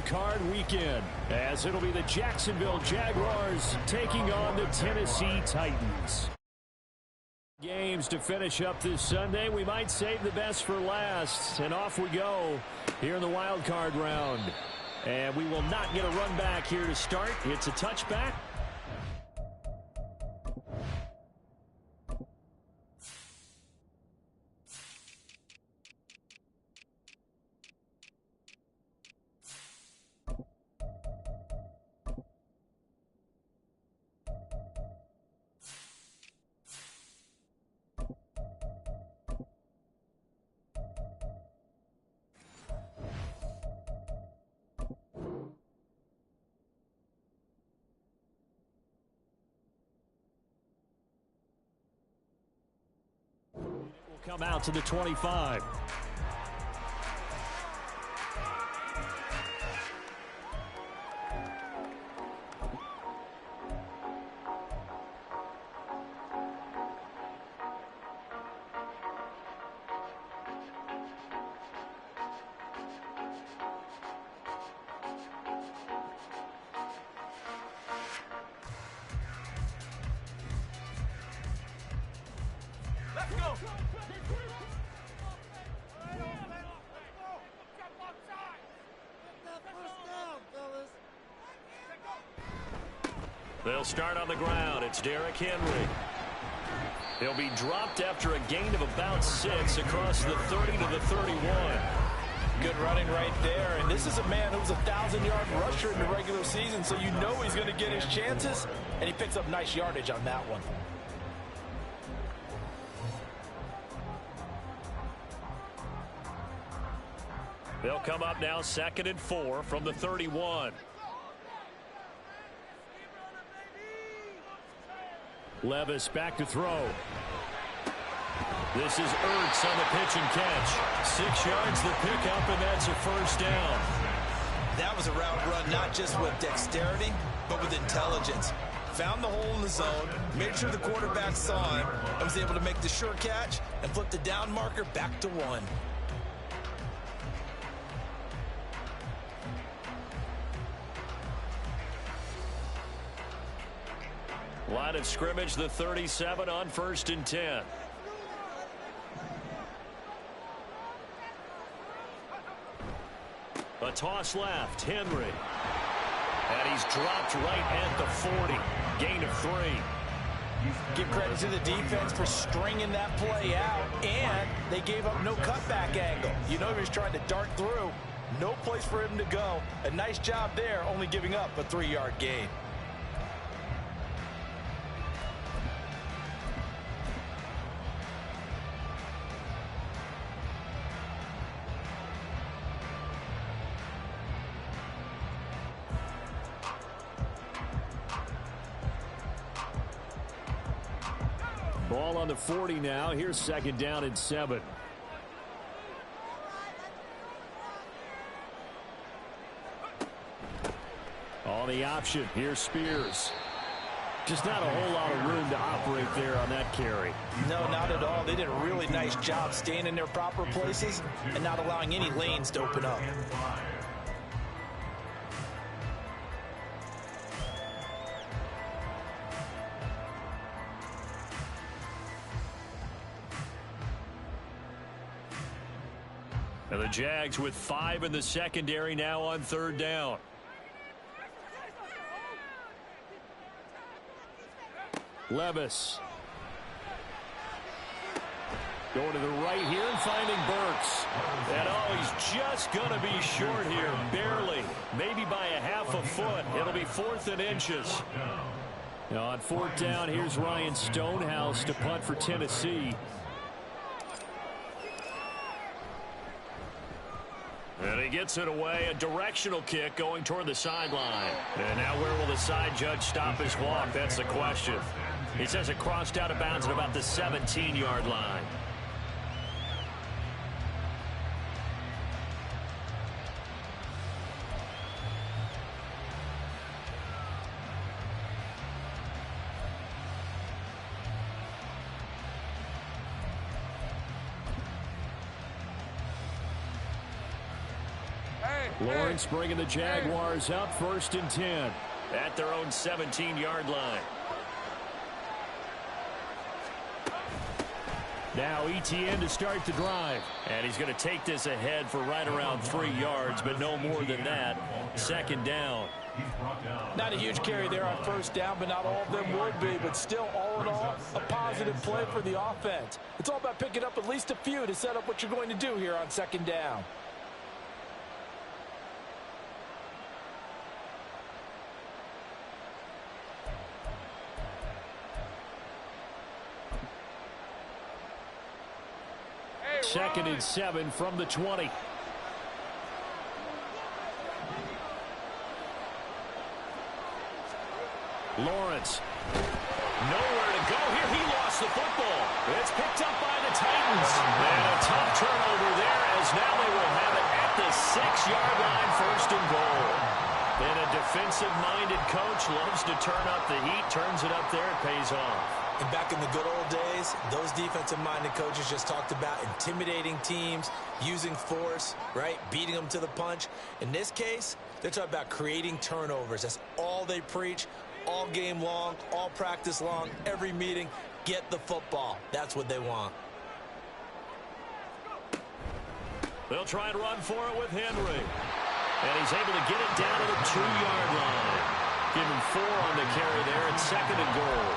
Card weekend, as it'll be the Jacksonville Jaguars taking on the Tennessee Titans. Games to finish up this Sunday. We might save the best for last, and off we go here in the wild card round. And we will not get a run back here to start. It's a touchback. Come out to the 25. Let's go. They'll start on the ground. It's Derrick Henry. He'll be dropped after a gain of about 6 across the 30 to the 31. Good running right there. And this is a man who was a 1,000-yard rusher in the regular season, so you know he's going to get his chances, and he picks up nice yardage on that one. They'll come up now 2nd and 4 from the 31. Levis back to throw. This is Ertz on the pitch and catch. 6 yards the pickup, and that's a first down. That was a route run not just with dexterity, but with intelligence. Found the hole in the zone, made sure the quarterback saw him, and was able to make the sure catch and flip the down marker back to 1. Line of scrimmage, the 37 on 1st and 10. A toss left, Henry. And he's dropped right at the 40. Gain of 3. Give credit to the defense for stringing that play out, and they gave up no cutback angle. You know he was trying to dart through. No place for him to go. A nice job there, only giving up a 3-yard gain. Ball on the 40 now. Here's 2nd down and 7. On the option, here's Spears. Just not a whole lot of room to operate there on that carry. No, not at all. They did a really nice job staying in their proper places and not allowing any lanes to open up. And the Jags with 5 in the secondary now on 3rd down. Levis. Going to the right here and finding Burks. And oh, he's just going to be short here. Barely. Maybe by a half a foot. It'll be 4th and inches. Now on 4th down, here's Ryan Stonehouse to punt for Tennessee. And he gets it away. A directional kick going toward the sideline. And now where will the side judge stop his walk? That's the question. He says it crossed out of bounds at about the 17-yard line. Hey, Lawrence bringing the Jaguars up 1st and 10 at their own 17-yard line. Now ETN to start the drive. And he's going to take this ahead for right around 3 yards, but no more than that. 2nd down. Not a huge carry there on 1st down, but not all of them would be. But still, all in all, a positive play for the offense. It's all about picking up at least a few to set up what you're going to do here on 2nd down. Second and 7 from the 20. Lawrence. Nowhere to go here. He lost the football. It's picked up by the Titans. And a tough turnover there as now they will have it at the 6-yard line, 1st and goal. And a defensive-minded coach loves to turn up the heat, turns it up there, it pays off. And back in the good old days, those defensive-minded coaches just talked about intimidating teams, using force, right, beating them to the punch. In this case, they're talking about creating turnovers. That's all they preach, all game long, all practice long, every meeting. Get the football. That's what they want. They'll try and run for it with Henry. And he's able to get it down to the 2-yard line. Give him 4 on the carry there. It's 2nd and goal.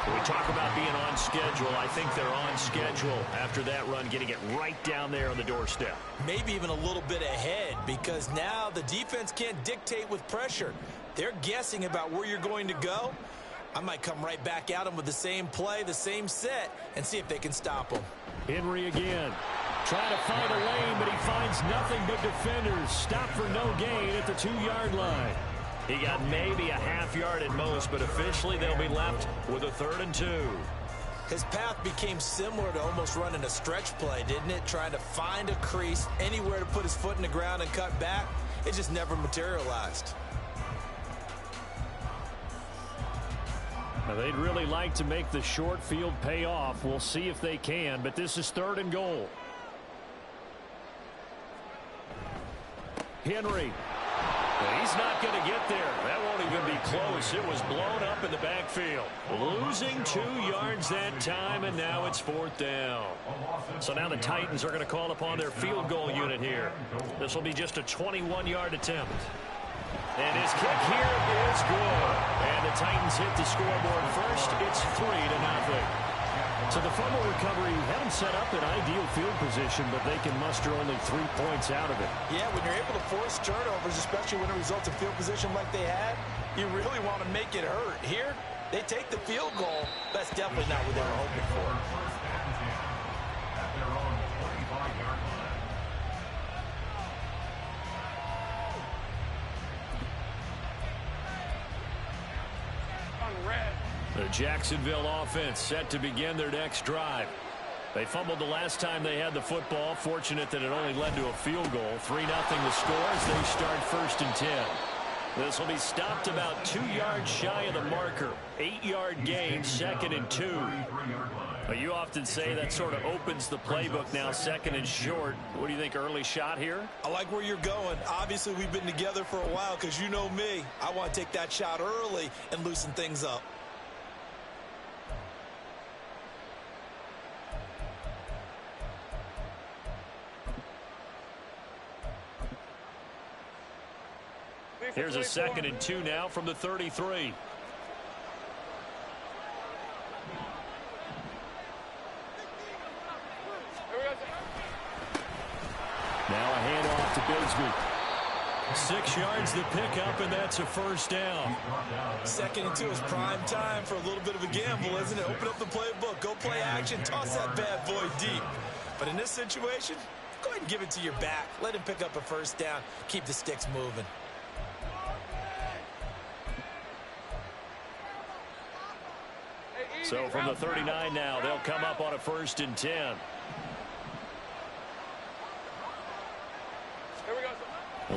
When we talk about being on schedule, I think they're on schedule after that run, getting it right down there on the doorstep. Maybe even a little bit ahead, because now the defense can't dictate with pressure. They're guessing about where you're going to go. I might come right back at them with the same play, the same set, and see if they can stop them. Henry again. Trying to find a lane, but he finds nothing but defenders. Stop for no gain at the 2-yard line. He got maybe a half yard at most, but officially they'll be left with a 3rd and 2. His path became similar to almost running a stretch play, didn't it? Trying to find a crease, anywhere to put his foot in the ground and cut back. It just never materialized. Now they'd really like to make the short field pay off. We'll see if they can, but this is 3rd and goal. Henry. He's not going to get there. That won't even be close. It was blown up in the backfield. Losing 2 yards that time, and now it's 4th down. So now the Titans are going to call upon their field goal unit here. This will be just a 21-yard attempt. And his kick here is good. And the Titans hit the scoreboard first. It's 3-0. So the fumble recovery had them set up in ideal field position, but they can muster only 3 points out of it. Yeah, when you're able to force turnovers, especially when it results in field position like they had, you really want to make it hurt. Here, they take the field goal. That's definitely not what they were hoping for. The Jacksonville offense set to begin their next drive. They fumbled the last time they had the football. Fortunate that it only led to a field goal. 3-0 the score as they start 1st and 10. This will be stopped about 2 yards shy of the marker. 8-yard gain, 2nd and 2. But you often say that sort of opens the playbook now, 2nd and short. What do you think, early shot here? I like where you're going. Obviously, we've been together for a while because you know me. I want to take that shot early and loosen things up. Here's a 2nd and 2 now from the 33. Now a handoff to Bigsby. 6 yards the pickup, and that's a 1st down. 2nd and 2 is prime time for a little bit of a gamble, isn't it? Open up the playbook, go play action, toss that bad boy deep. But in this situation, go ahead and give it to your back. Let him pick up a 1st down. Keep the sticks moving. So from the 39 now, they'll come up on a 1st and 10.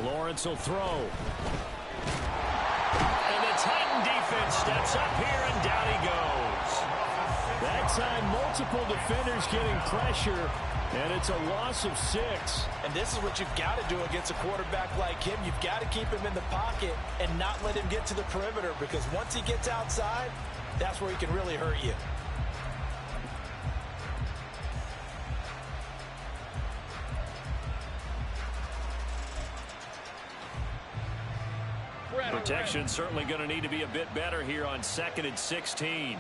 Lawrence will throw. And the Titan defense steps up here, and down he goes. That time, multiple defenders getting pressure, and it's a loss of 6. And this is what you've got to do against a quarterback like him. You've got to keep him in the pocket and not let him get to the perimeter, because once he gets outside, that's where he can really hurt you. Protection certainly going to need to be a bit better here on 2nd and 16.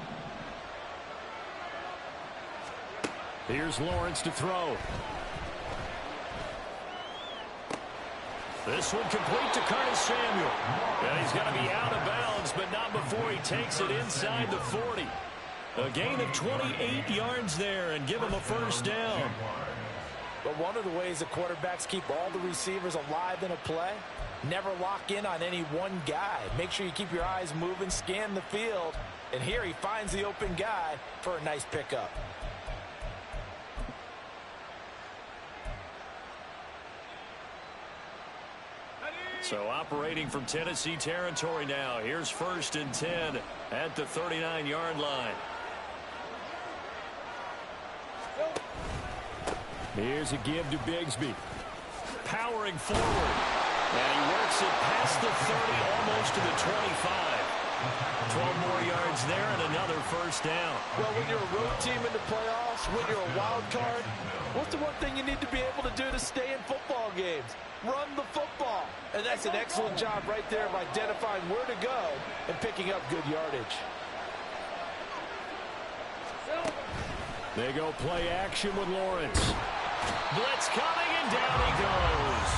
Here's Lawrence to throw. This one complete to Curtis Samuel. And he's got to be out of bounds, but not before he takes it inside the 40. A gain of 28 yards there and give him a first down. But one of the ways the quarterbacks keep all the receivers alive in a play, never lock in on any one guy. Make sure you keep your eyes moving, scan the field. And here he finds the open guy for a nice pickup. So operating from Tennessee territory now. Here's 1st and 10 at the 39-yard line. Here's a give to Bigsby. Powering forward. And he works it past the 30, almost to the 25. 12 more yards there and another first down. Well, when you're a road team in the playoffs, when you're a wild card, what's the one thing you need to be able to do to stay in football games? Run the football. And that's an excellent job right there of identifying where to go and picking up good yardage. They go play action with Lawrence. Blitz coming, and down he goes.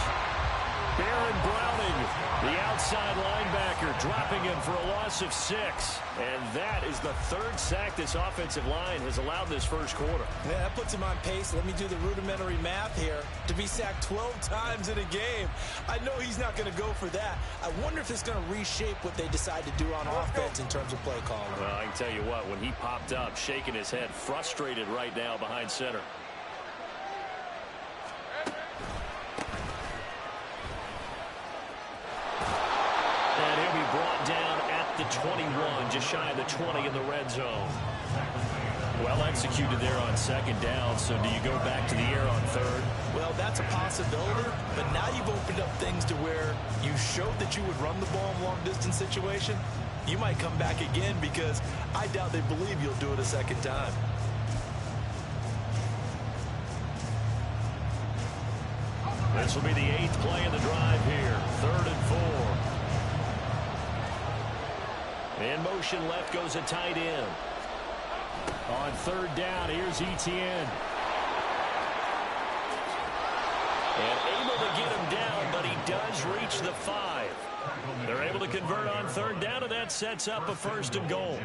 Baron Browning, the outside linebacker, dropping him for a loss of 6. And that is the 3rd sack this offensive line has allowed this first quarter. Yeah, that puts him on pace. Let me do the rudimentary math here. To be sacked 12 times in a game, I know he's not going to go for that. I wonder if it's going to reshape what they decide to do on offense in terms of play calling. Well, I can tell you what, when he popped up, shaking his head, frustrated right now behind center. And he'll be brought down at the 21, just shy of the 20 in the red zone. Well executed there on 2nd down, so do you go back to the air on 3rd? Well, that's a possibility, but now you've opened up things to where you showed that you would run the ball in long-distance situation. You might come back again, because I doubt they believe you'll do it a 2nd time. This will be the 8th play of the drive here. 3rd and 4. In motion left goes a tight end. On 3rd down, here's Etienne. And able to get him down, but he does reach the 5. They're able to convert on 3rd down, and that sets up a 1st and goal.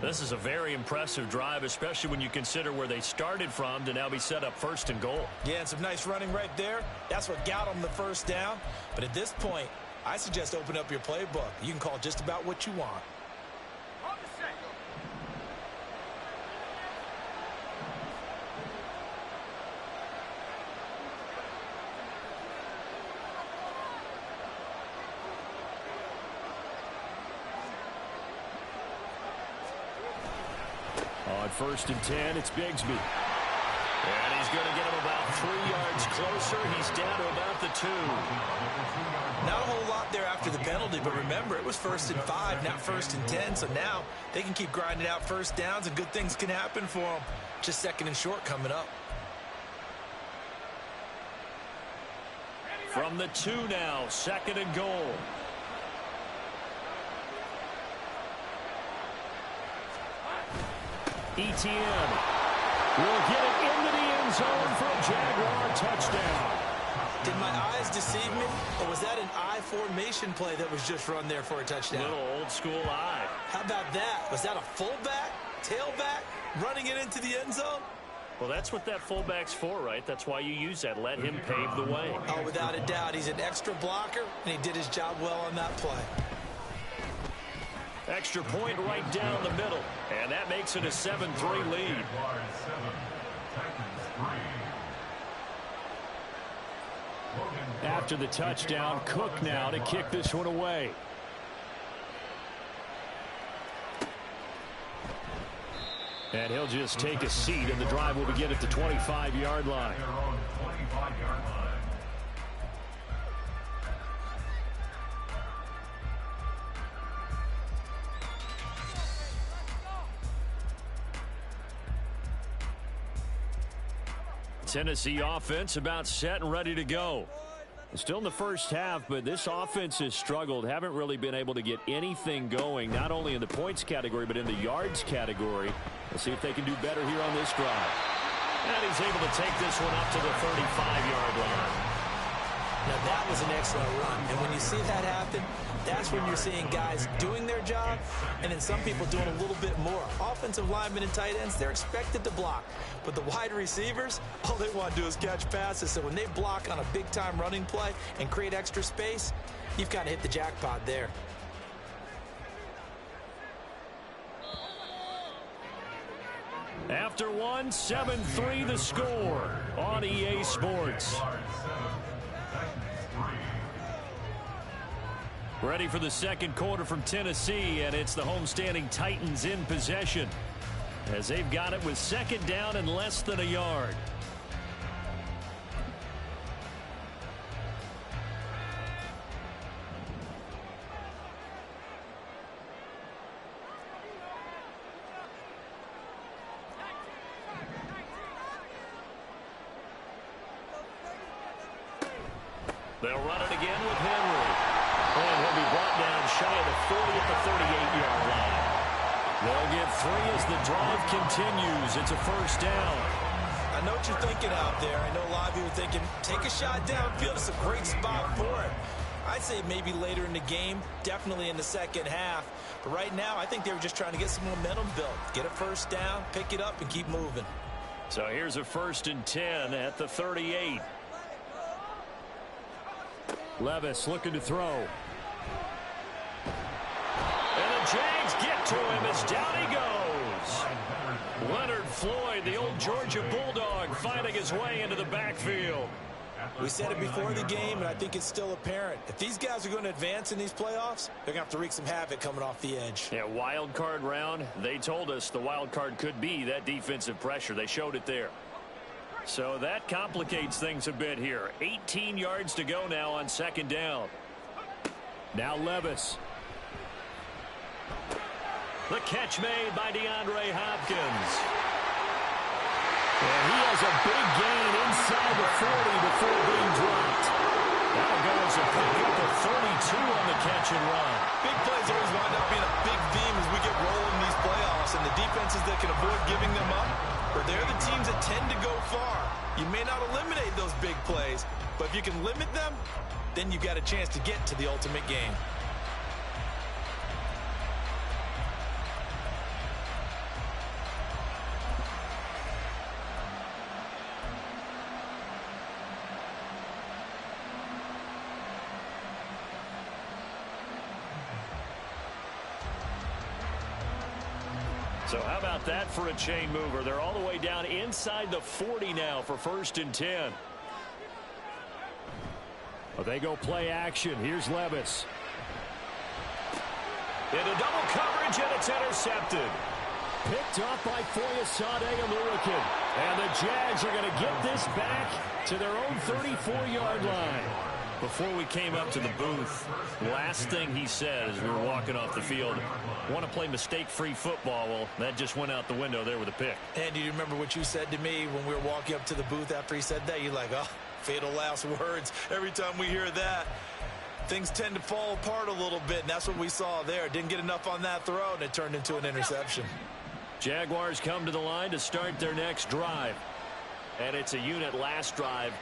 This is a very impressive drive, especially when you consider where they started from to now be set up 1st and goal. Yeah, and some nice running right there. That's what got them the 1st down. But at this point, I suggest open up your playbook. You can call just about what you want. On 1st and 10, it's Bigsby. And he's going to get him about 3 yards closer. He's down to about the 2. Not a whole lot there after the penalty, but remember, it was 1st and 5, not 1st and 10. So now they can keep grinding out 1st downs, and good things can happen for them. Just 2nd and short coming up. From the 2 now, 2nd and goal. Etienne will get it into the end zone for a Jaguar touchdown. Did my eyes deceive me, or was that an I formation play that was just run there for a touchdown? Little old school eye. How about that? Was that a fullback, tailback, running it into the end zone? Well, that's what that fullback's for, right? That's why you use that. Let him pave the way. Oh, without a doubt. He's an extra blocker, and he did his job well on that play. Extra point right down the middle. And that makes it a 7-3 lead. After the touchdown, Cook now to kick this one away. And he'll just take a seat, and the drive will begin at the 25-yard line. Tennessee offense about set and ready to go. Still in the first half, but this offense has struggled. Haven't really been able to get anything going, not only in the points category, but in the yards category. Let's see if they can do better here on this drive. And he's able to take this one up to the 35-yard line. Now, that was an excellent run. And when you see that happen, that's when you're seeing guys doing their job and then some people doing a little bit more. Offensive linemen and tight ends, they're expected to block. But the wide receivers, all they want to do is catch passes. So when they block on a big-time running play and create extra space, you've kind of hit the jackpot there. After one, 7-3 the score on EA Sports. Ready for the second quarter from Tennessee, and it's the homestanding Titans in possession as they've got it with second down and less than a yard. They'll run it again with Henry. And he'll be brought down shy of the 40 at the 38-yard line. They'll get 3 as the drive continues. It's a first down. I know what you're thinking out there. I know a lot of you are thinking, take a shot downfield. It's a great spot for it. I'd say maybe later in the game, definitely in the second half. But right now, I think they were just trying to get some momentum built. Get a first down, pick it up, and keep moving. So here's a 1st and 10 at the 38. Levis looking to throw. And the Jags get to him as down he goes. Leonard Floyd, the old Georgia Bulldog, finding his way into the backfield. We said it before the game, and I think it's still apparent. If these guys are going to advance in these playoffs, they're going to have to wreak some havoc coming off the edge. Yeah, wild card round. They told us the wild card could be that defensive pressure. They showed it there. So that complicates things a bit here. 18 yards to go now on second down. Now Levis. The catch made by DeAndre Hopkins. And he has a big gain inside the 40 before being dropped. That'll go as a pickup of 32 on the catch and run. Big plays always wind up being a big theme as we get rolling in these playoffs. And the defenses that can avoid giving them up, but they're the teams that tend to go far. You may not eliminate those big plays, but if you can limit them, then you've got a chance to get to the ultimate game. So how about that for a chain mover? They're all the way down inside the 40 now for 1st and 10. Well, they go play action. Here's Levis. Into double coverage, and it's intercepted. Picked up by Foyesade Aluakin. And the Jags are going to get this back to their own 34-yard line. Before we came up to the booth, last thing he said as we were walking off the field, want to play mistake-free football. Well, that just went out the window there with a pick. And do you remember what you said to me when we were walking up to the booth after he said that? You're like, oh, fatal last words. Every time we hear that, things tend to fall apart a little bit, and that's what we saw there. Didn't get enough on that throw, and it turned into an interception. Jaguars come to the line to start their next drive. And it's a unit last drive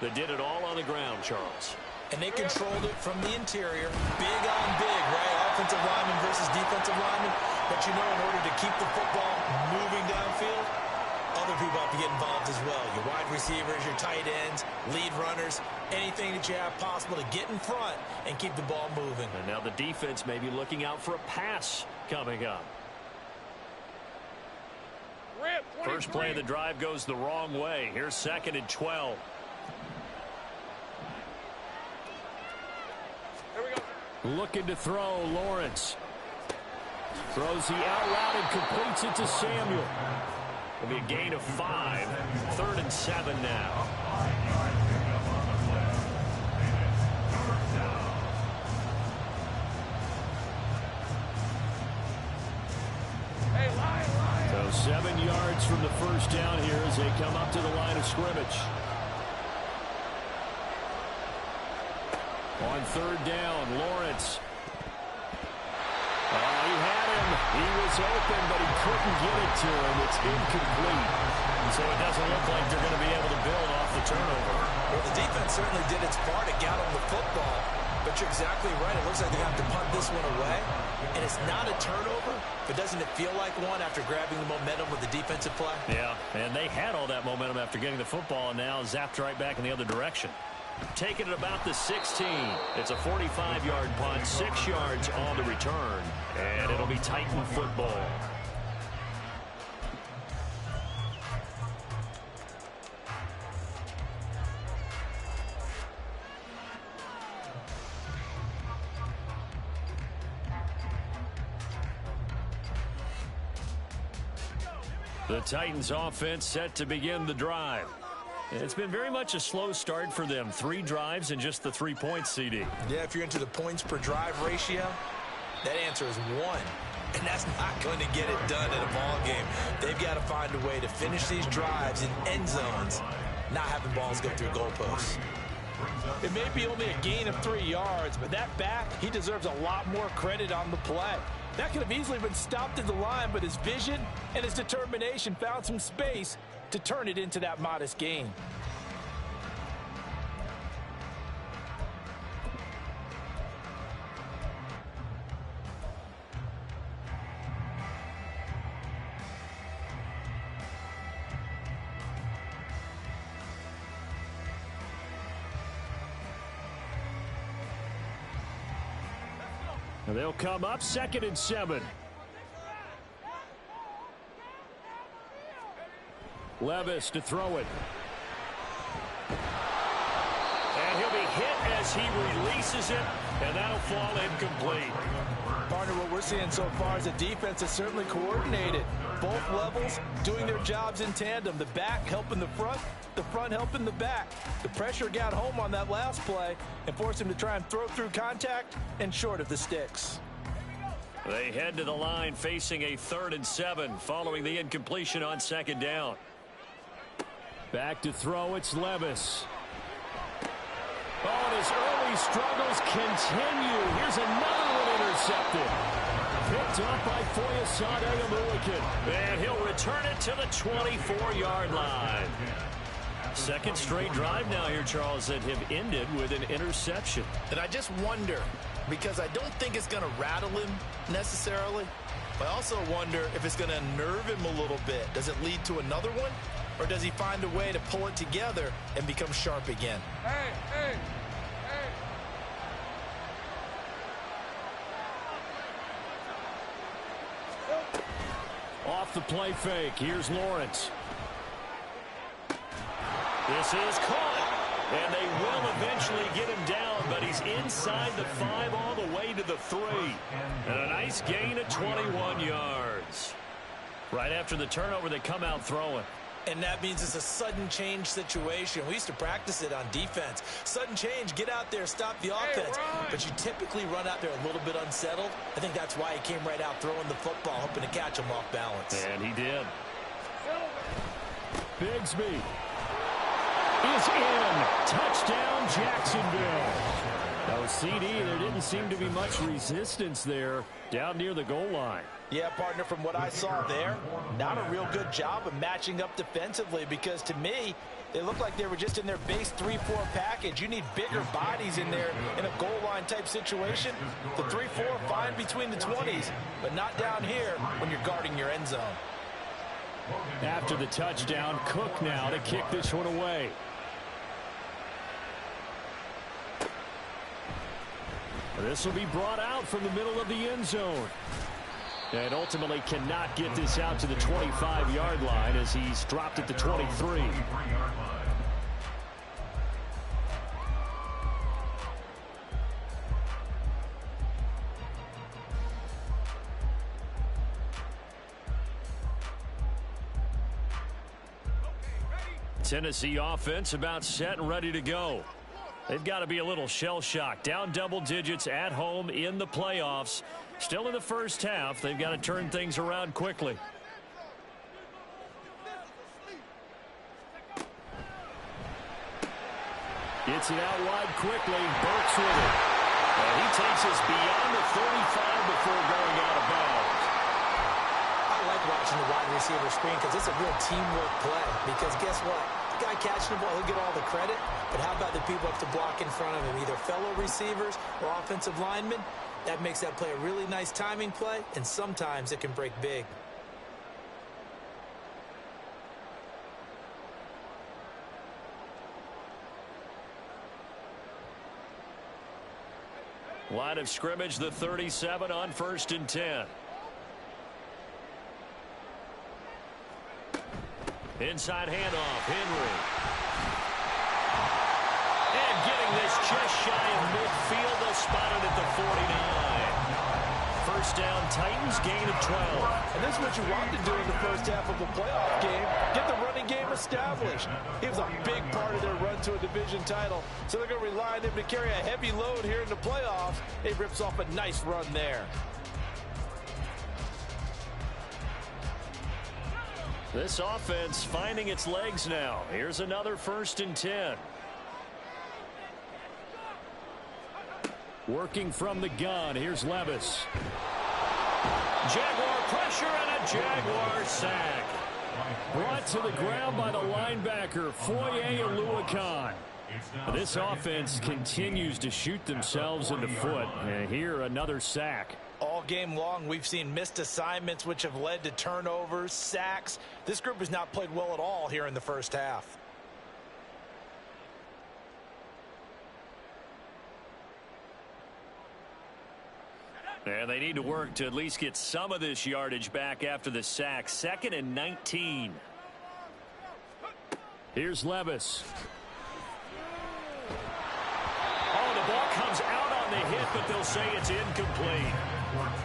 that did it all on the ground, Charles. And they controlled it from the interior. Big on big, right? Offensive lineman versus defensive lineman. But you know, in order to keep the football moving downfield, other people have to get involved as well. Your wide receivers, your tight ends, lead runners, anything that you have possible to get in front and keep the ball moving. And now the defense may be looking out for a pass coming up. First play of the drive goes the wrong way. Here's 2nd and 12. Looking to throw, Lawrence. Throws the out route and completes it to Samuel. It'll be a gain of 5. 3rd and 7 now. So 7 yards from the first down here as they come up to the line of scrimmage. On 3rd down, Lawrence. He had him. He was open, but he couldn't get it to him. It's incomplete. So it doesn't look like they're going to be able to build off the turnover. Well, the defense certainly did its part to get on the football. But you're exactly right. It looks like they're going to have to punt this one away. And it's not a turnover, but doesn't it feel like one after grabbing the momentum with the defensive play? Yeah, and they had all that momentum after getting the football and now zapped right back in the other direction. Taking it about the 16. It's a 45-yard punt, 6 yards on the return, and it'll be Titan football. The Titans offense set to begin the drive. It's been very much a slow start for them. 3 drives and just the 3 points, CD. Yeah, if you're into the points per drive ratio, that answer is 1. And that's not going to get it done in a ball game. They've got to find a way to finish these drives in end zones, not having balls go through goalposts. It may be only a gain of 3 yards, but that back, he deserves a lot more credit on the play. That could have easily been stopped at the line, but his vision and his determination found some space to turn it into that modest gain. And they'll come up 2nd and 7. Levis to throw it. And he'll be hit as he releases it, and that'll fall incomplete. Partner, what we're seeing so far is the defense is certainly coordinated. Both levels doing their jobs in tandem. The back helping the front helping the back. The pressure got home on that last play and forced him to try and throw through contact and short of the sticks. They head to the line facing a 3rd and 7 following the incompletion on 2nd down. Back to throw, it's Levis. Oh, and his early struggles continue. Here's another one intercepted. Picked up by Foyesade Amulican. And he'll return it to the 24-yard line. 2nd straight drive now here, Charles, that have ended with an interception. And I just wonder, because I don't think it's going to rattle him necessarily. I also wonder if it's going to unnerve him a little bit. Does it lead to another one? Or does he find a way to pull it together and become sharp again? Hey. Off the play fake. Here's Lawrence. This is caught. And they will eventually get him down, but he's inside the 5 all the way to the 3. And a nice gain of 21 yards. Right after the turnover, they come out throwing. And that means it's a sudden change situation. We used to practice it on defense. Sudden change, get out there, stop the offense. But you typically run out there a little bit unsettled. I think that's why he came right out throwing the football, hoping to catch him off balance. And he did. Bigsby is in. Touchdown, Jacksonville. Now, CD, there didn't seem to be much resistance there down near the goal line. Yeah, partner, from what I saw there, not a real good job of matching up defensively, because to me, they looked like they were just in their base 3-4 package. You need bigger bodies in there in a goal line type situation. The 3-4, fine between the 20s, but not down here when you're guarding your end zone. After the touchdown, Cook now to kick this one away. This will be brought out from the middle of the end zone. And ultimately cannot get this out to the 25-yard line as he's dropped at the 23. Tennessee offense about set and ready to go. They've got to be a little shell-shocked. Down double digits at home in the playoffs. Still in the first half. They've got to turn things around quickly. Gets it out wide quickly. Burks with it. And he takes us beyond the 35 before going out of bounds. I like watching the wide receiver screen because it's a real teamwork play. Because guess what? The guy catching the ball, he'll get all the credit. But how about the people up to block in front of him? Either fellow receivers or offensive linemen. That makes that play a really nice timing play. And sometimes it can break big. Line of scrimmage, the 37 on 1st and 10. Inside handoff, Henry. And getting this just shy of midfield, they'll spot it at the 49. First down, Titans, gain of 12. And this is what you want to do in the first half of a playoff game. Get the running game established. He was a big part of their run to a division title. So they're going to rely on him to carry a heavy load here in the playoffs. He rips off a nice run there. This offense finding its legs now. Here's another 1st and 10. Working from the gun. Here's Levis. Jaguar pressure and a Jaguar sack. Brought to the ground by the linebacker, Foye Oluokun. This offense continues to shoot themselves in the foot. And here, another sack. All game long, we've seen missed assignments, which have led to turnovers, sacks. This group has not played well at all here in the first half. And they need to work to at least get some of this yardage back after the sack. 2nd and 19. Here's Levis. Oh, the ball comes out on the hit, but they'll say it's incomplete.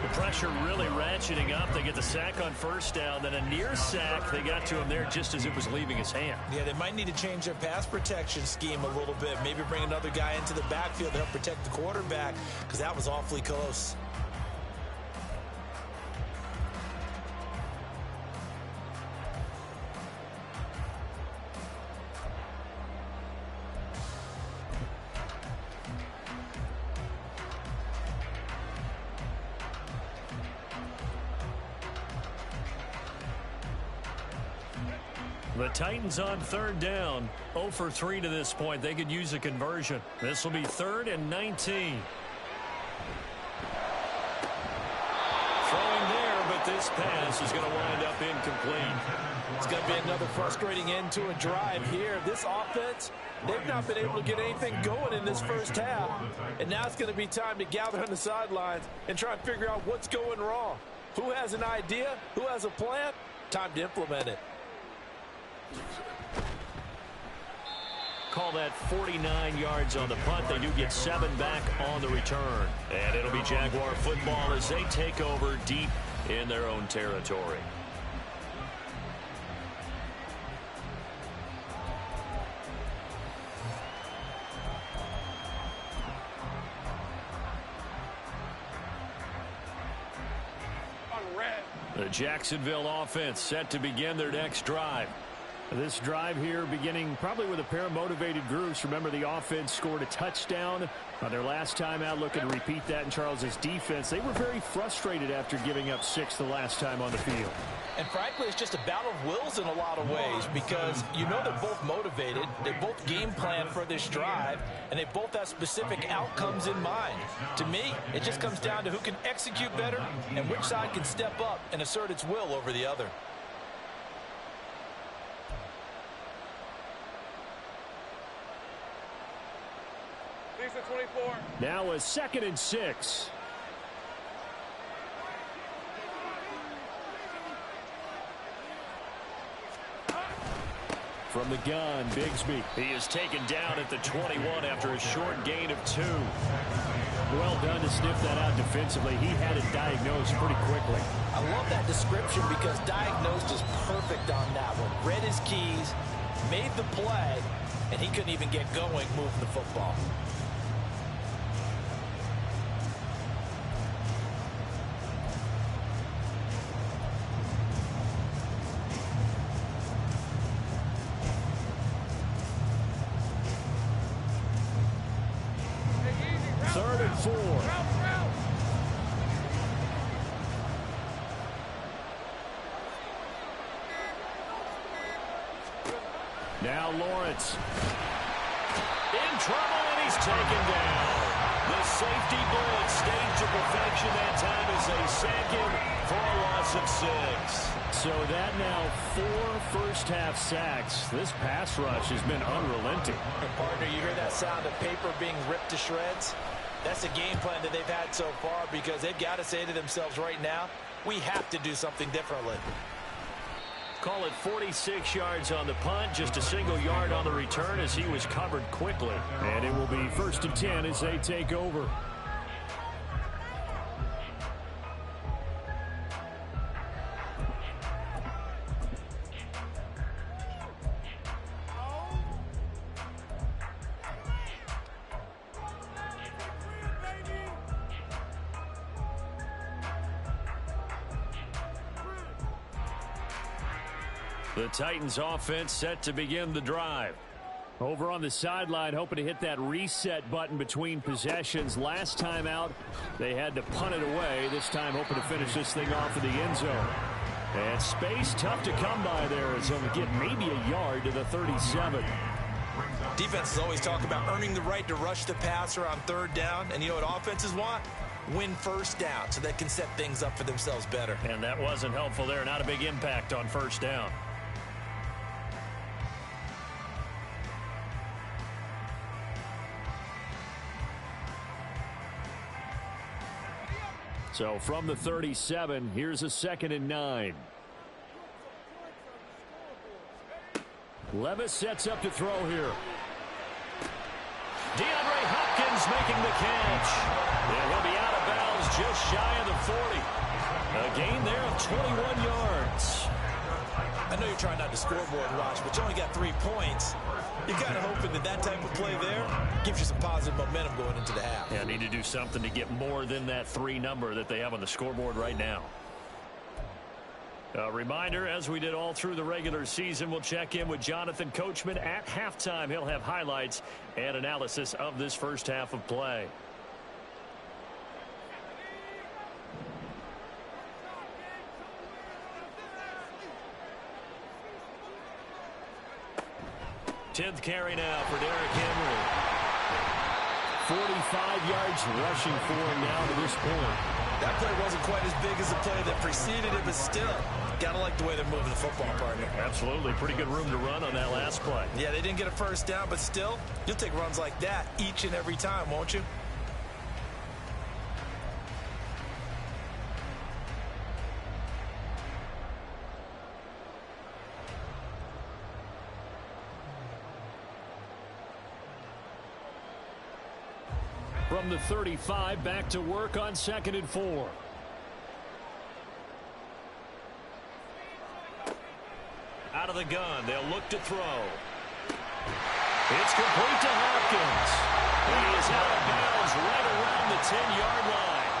The pressure really ratcheting up. They get the sack on 1st down, then a near sack. They got to him there just as it was leaving his hand. Yeah, they might need to change their pass protection scheme a little bit. Maybe bring another guy into the backfield to help protect the quarterback, because that was awfully close. The Titans on 3rd down. 0 for 3 to this point. They could use a conversion. This will be 3rd and 19. Throwing there, but this pass is going to wind up incomplete. It's going to be another frustrating end to a drive here. This offense, they've not been able to get anything going in this first half. And now it's going to be time to gather on the sidelines and try and figure out what's going wrong. Who has an idea? Who has a plan? Time to implement it. Call that 49 yards on the punt. They do get 7 back on the return. And it'll be Jaguar football as they take over deep in their own territory. The Jacksonville offense set to begin their next drive. This drive here beginning probably with a pair of motivated groups. Remember, the offense scored a touchdown on their last time out. Looking to repeat that in Charles's defense. They were very frustrated after giving up 6 the last time on the field. And frankly, it's just a battle of wills in a lot of ways, because you know they're both motivated, they both game plan for this drive, and they both have specific outcomes in mind. To me, it just comes down to who can execute better and which side can step up and assert its will over the other. Now a 2nd and 6. From the gun, Bigsby. He is taken down at the 21 after a short gain of 2. Well done to sniff that out defensively. He had it diagnosed pretty quickly. I love that description because diagnosed is perfect on that one. Read his keys, made the play, and he couldn't even get going moving the football. Third and 4. Now Lawrence. In trouble, and he's taken down. The safety blitz staged to perfection that time as they sack him for a loss of 6. So that now 4 first-half sacks. This pass rush has been unrelenting. And partner, you hear that sound of paper being ripped to shreds? That's the game plan that they've had so far, because they've got to say to themselves right now, we have to do something differently. Call it 46 yards on the punt, just a single yard on the return as he was covered quickly. And it will be 1st and 10 as they take over. The Titans offense set to begin the drive. Over on the sideline, hoping to hit that reset button between possessions. Last time out, they had to punt it away. This time, hoping to finish this thing off in the end zone. And space tough to come by there as he'll get maybe a yard to the 37. Defenses always talk about earning the right to rush the passer on 3rd down. And you know what offenses want? Win 1st down so they can set things up for themselves better. And that wasn't helpful there. Not a big impact on 1st down. So from the 37, here's a 2nd and 9. Levis sets up to throw here. DeAndre Hopkins making the catch. And he'll be out of bounds just shy of the 40. A gain there of 21 yards. I know you're trying not to scoreboard watch, but you only got 3 points. You're kind of hoping that that type of play there gives you some positive momentum going into the half. Yeah, need to do something to get more than that 3 number that they have on the scoreboard right now. A reminder, as we did all through the regular season, we'll check in with Jonathan Coachman at halftime. He'll have highlights and analysis of this first half of play. Tenth carry now for Derrick Henry. 45 yards rushing for him now to this point. That play wasn't quite as big as the play that preceded it, but still, gotta like the way they're moving the football, partner. Absolutely. Pretty good room to run on that last play. Yeah, they didn't get a 1st down, but still, you'll take runs like that each and every time, won't you? From the 35, back to work on 2nd and 4. Out of the gun, they'll look to throw. It's complete to Hopkins. He is out of bounds right around the 10-yard line.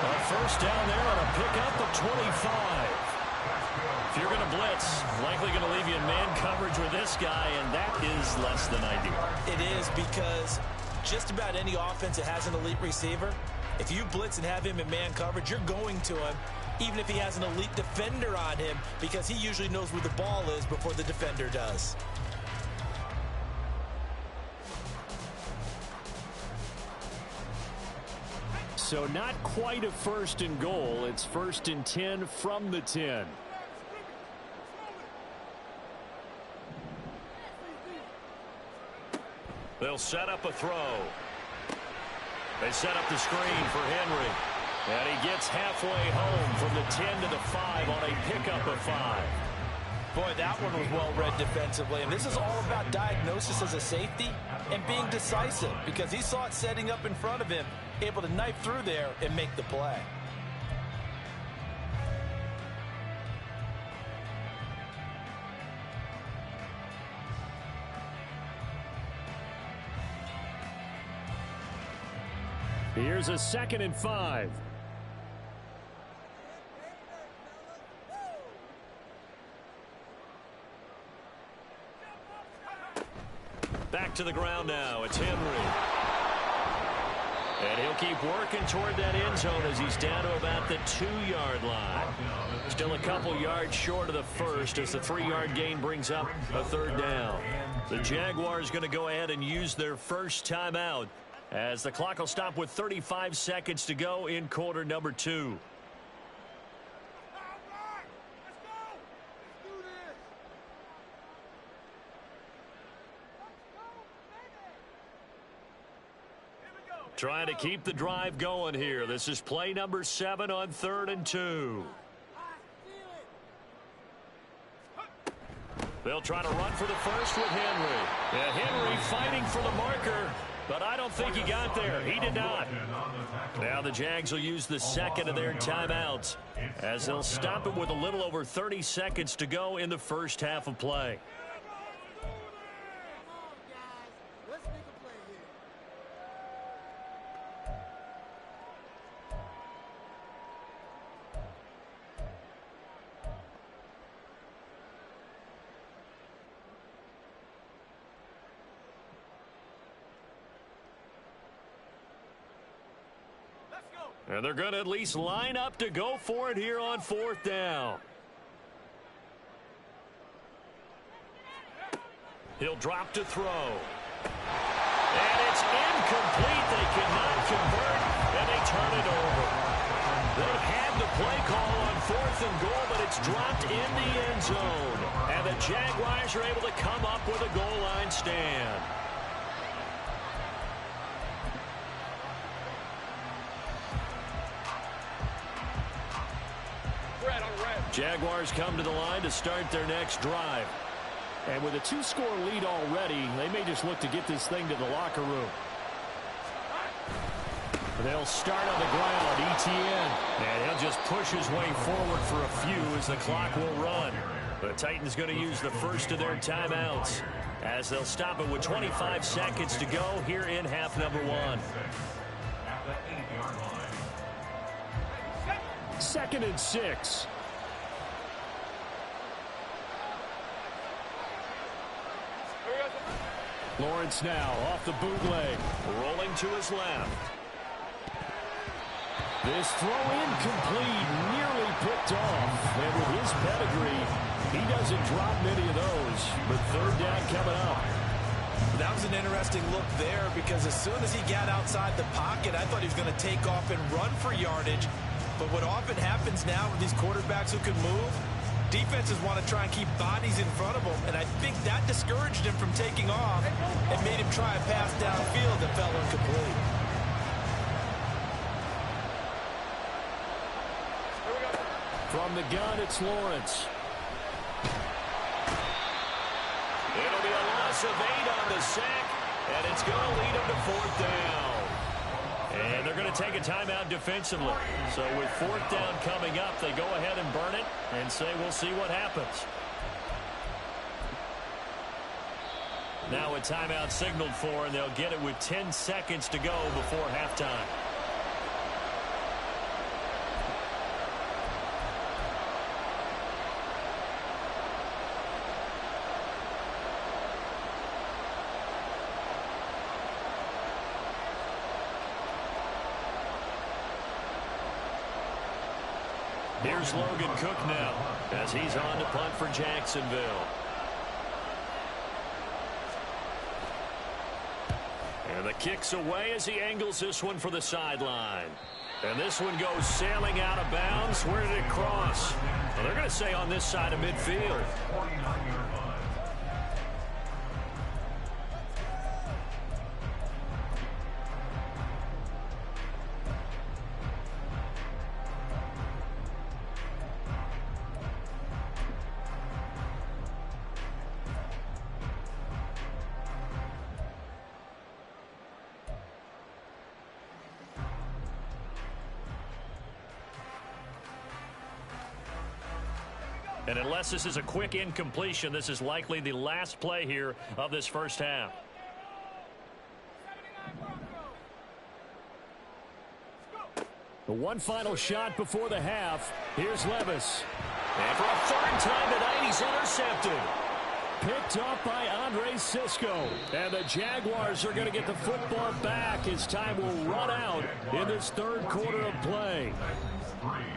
A 1st down there on a pickup of 25. If you're going to blitz, likely going to leave you in man coverage with this guy, and that is less than ideal. It is, because just about any offense that has an elite receiver, if you blitz and have him in man coverage, you're going to him, even if he has an elite defender on him, because he usually knows where the ball is before the defender does. So not quite a 1st and goal. It's 1st and 10 from the 10. They'll set up a throw. They set up the screen for Henry. And he gets halfway home from the 10 to the 5 on a pickup of 5. Boy, that one was well read defensively. And this is all about diagnosis as a safety and being decisive, because he saw it setting up in front of him, able to knife through there and make the play. Here's a 2nd and 5. Back to the ground now. It's Henry. And he'll keep working toward that end zone as he's down to about the 2-yard line. Still a couple yards short of the first as the 3-yard gain brings up a 3rd down. The Jaguars going to go ahead and use their first timeout as the clock will stop with 35 seconds to go in quarter number 2. Trying to keep the drive going here. This is play number 7 on 3rd and 2. They'll try to run for the first with Henry. Yeah, Henry fighting for the marker, but I don't think he got there. He did not. Now the Jags will use the 2nd of their timeouts as they'll stop it with a little over 30 seconds to go in the first half of play. And they're going to at least line up to go for it here on 4th down. He'll drop to throw. And it's incomplete. They cannot convert, and they turn it over. They had the play call on 4th and goal, but it's dropped in the end zone. And the Jaguars are able to come up with a goal line stand. Jaguars come to the line to start their next drive. And with a 2-score lead already, they may just look to get this thing to the locker room. They'll start on the ground, ETN. And he'll just push his way forward for a few as the clock will run. The Titans going to use the first of their timeouts as they'll stop it with 25 seconds to go here in half number 1. 2nd and 6. Lawrence now off the bootleg, rolling to his left. This throw incomplete, nearly picked off. And with his pedigree, he doesn't drop many of those. But 3rd down coming up. That was an interesting look there because as soon as he got outside the pocket, I thought he was going to take off and run for yardage. But what often happens now with these quarterbacks who can move, defenses want to try and keep bodies in front of them, and I think that discouraged him from taking off and made him try a pass downfield that fell incomplete. From the gun, it's Lawrence. It'll be a loss of 8 on the sack, and it's going to lead him to 4th down. And they're going to take a timeout defensively. So with 4th down coming up, they go ahead and burn it and say we'll see what happens. Now a timeout signaled for, and they'll get it with 10 seconds to go before halftime. Here's Logan Cook now as he's on to punt for Jacksonville. And the kick's away as he angles this one for the sideline. And this one goes sailing out of bounds. Where did it cross? Well, they're going to say on this side of midfield. And unless this is a quick incompletion, this is likely the last play here of this first half. One final shot before the half. Here's Levis. And for a third time tonight, he's intercepted. Picked off by Andre Sisco. And the Jaguars are going to get the football back as time will run out in this third quarter of play.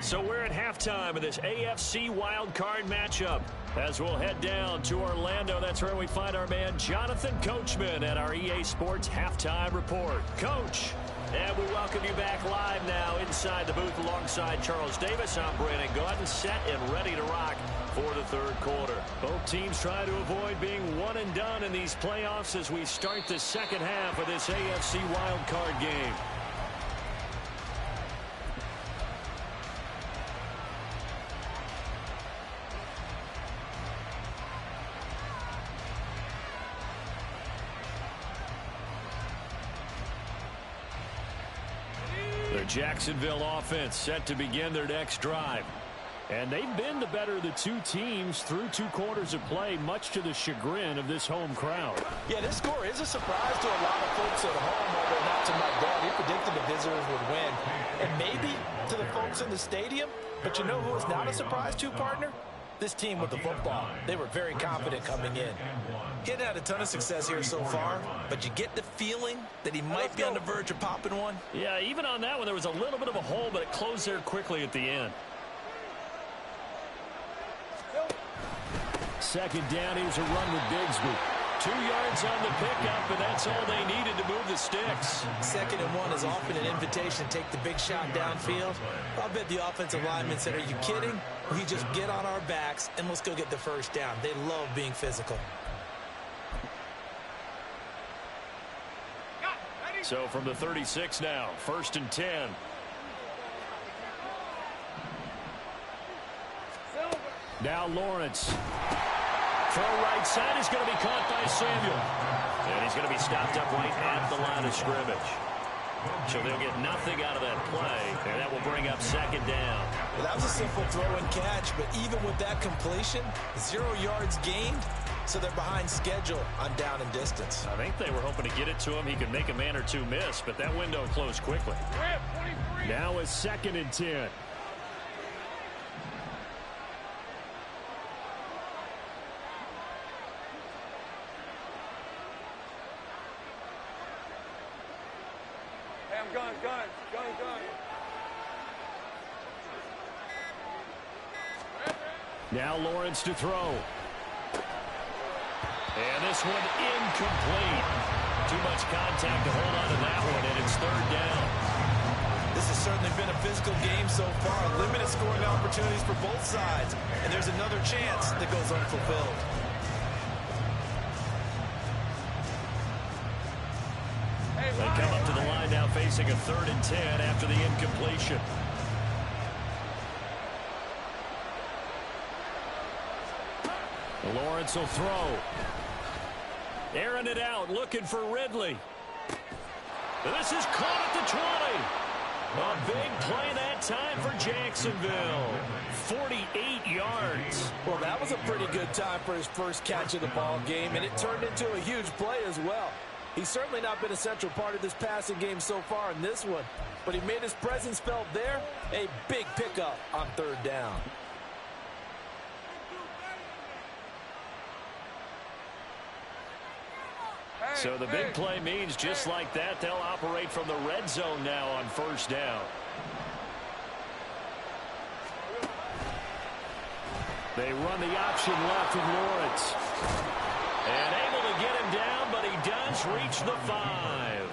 So we're at halftime of this AFC Wildcard matchup. As we'll head down to Orlando, that's where we find our man Jonathan Coachman at our EA Sports Halftime Report. Coach. And we welcome you back live now inside the booth alongside Charles Davis. I'm Brandon Gaudin, set and ready to rock for the third quarter. Both teams try to avoid being one and done in these playoffs as we start the second half of this AFC Wildcard game. Jacksonville offense set to begin their next drive. And they've been the better of the two teams through 2 quarters of play, much to the chagrin of this home crowd. Yeah, this score is a surprise to a lot of folks at home, although not to my dad. He predicted the visitors would win. And maybe to the folks in the stadium. But you know who is not a surprise to, partner? This team with the football. They were very confident coming in. He hadn't had a ton of success here so far, but you get the feeling that he might be on the verge of popping one. Yeah, even on that one, there was a little bit of a hole, but it closed there quickly at the end. Second down, here's a run with Bigsby. 2 yards on the pickup, and that's all they needed to move the sticks. 2nd and 1 is often an invitation to take the big shot downfield. I'll bet the offensive lineman said, are you kidding? We just get on our backs and let's go get the first down. They love being physical. So from the 36 now, 1st and 10. Now Lawrence. Throw right side is going to be caught by Samuel. And he's going to be stopped up right at the line of scrimmage. So they'll get nothing out of that play, and that will bring up 2nd down. Well, that was a simple throw and catch, but even with that completion, 0 yards gained, so they're behind schedule on down and distance. I think they were hoping to get it to him. He could make a man or two miss, but that window closed quickly. Now it's 2nd and 10. Now Lawrence to throw. And this one incomplete. Too much contact to hold on to that one, and it's 3rd down. This has certainly been a physical game so far. Limited scoring opportunities for both sides. And there's another chance that goes unfulfilled. They come up to the line now facing a 3rd and 10 after the incompletion. Lawrence will throw. Airing it out, looking for Ridley. This is caught at the 20. A big play that time for Jacksonville. 48 yards. Well, that was a pretty good time for his first catch of the ball game, and it turned into a huge play as well. He's certainly not been a central part of this passing game so far in this one, but he made his presence felt there. A big pickup on 3rd down. So the big play means just like that, they'll operate from the red zone now on 1st down. They run the option left with Lawrence. And able to get him down, but he does reach the 5.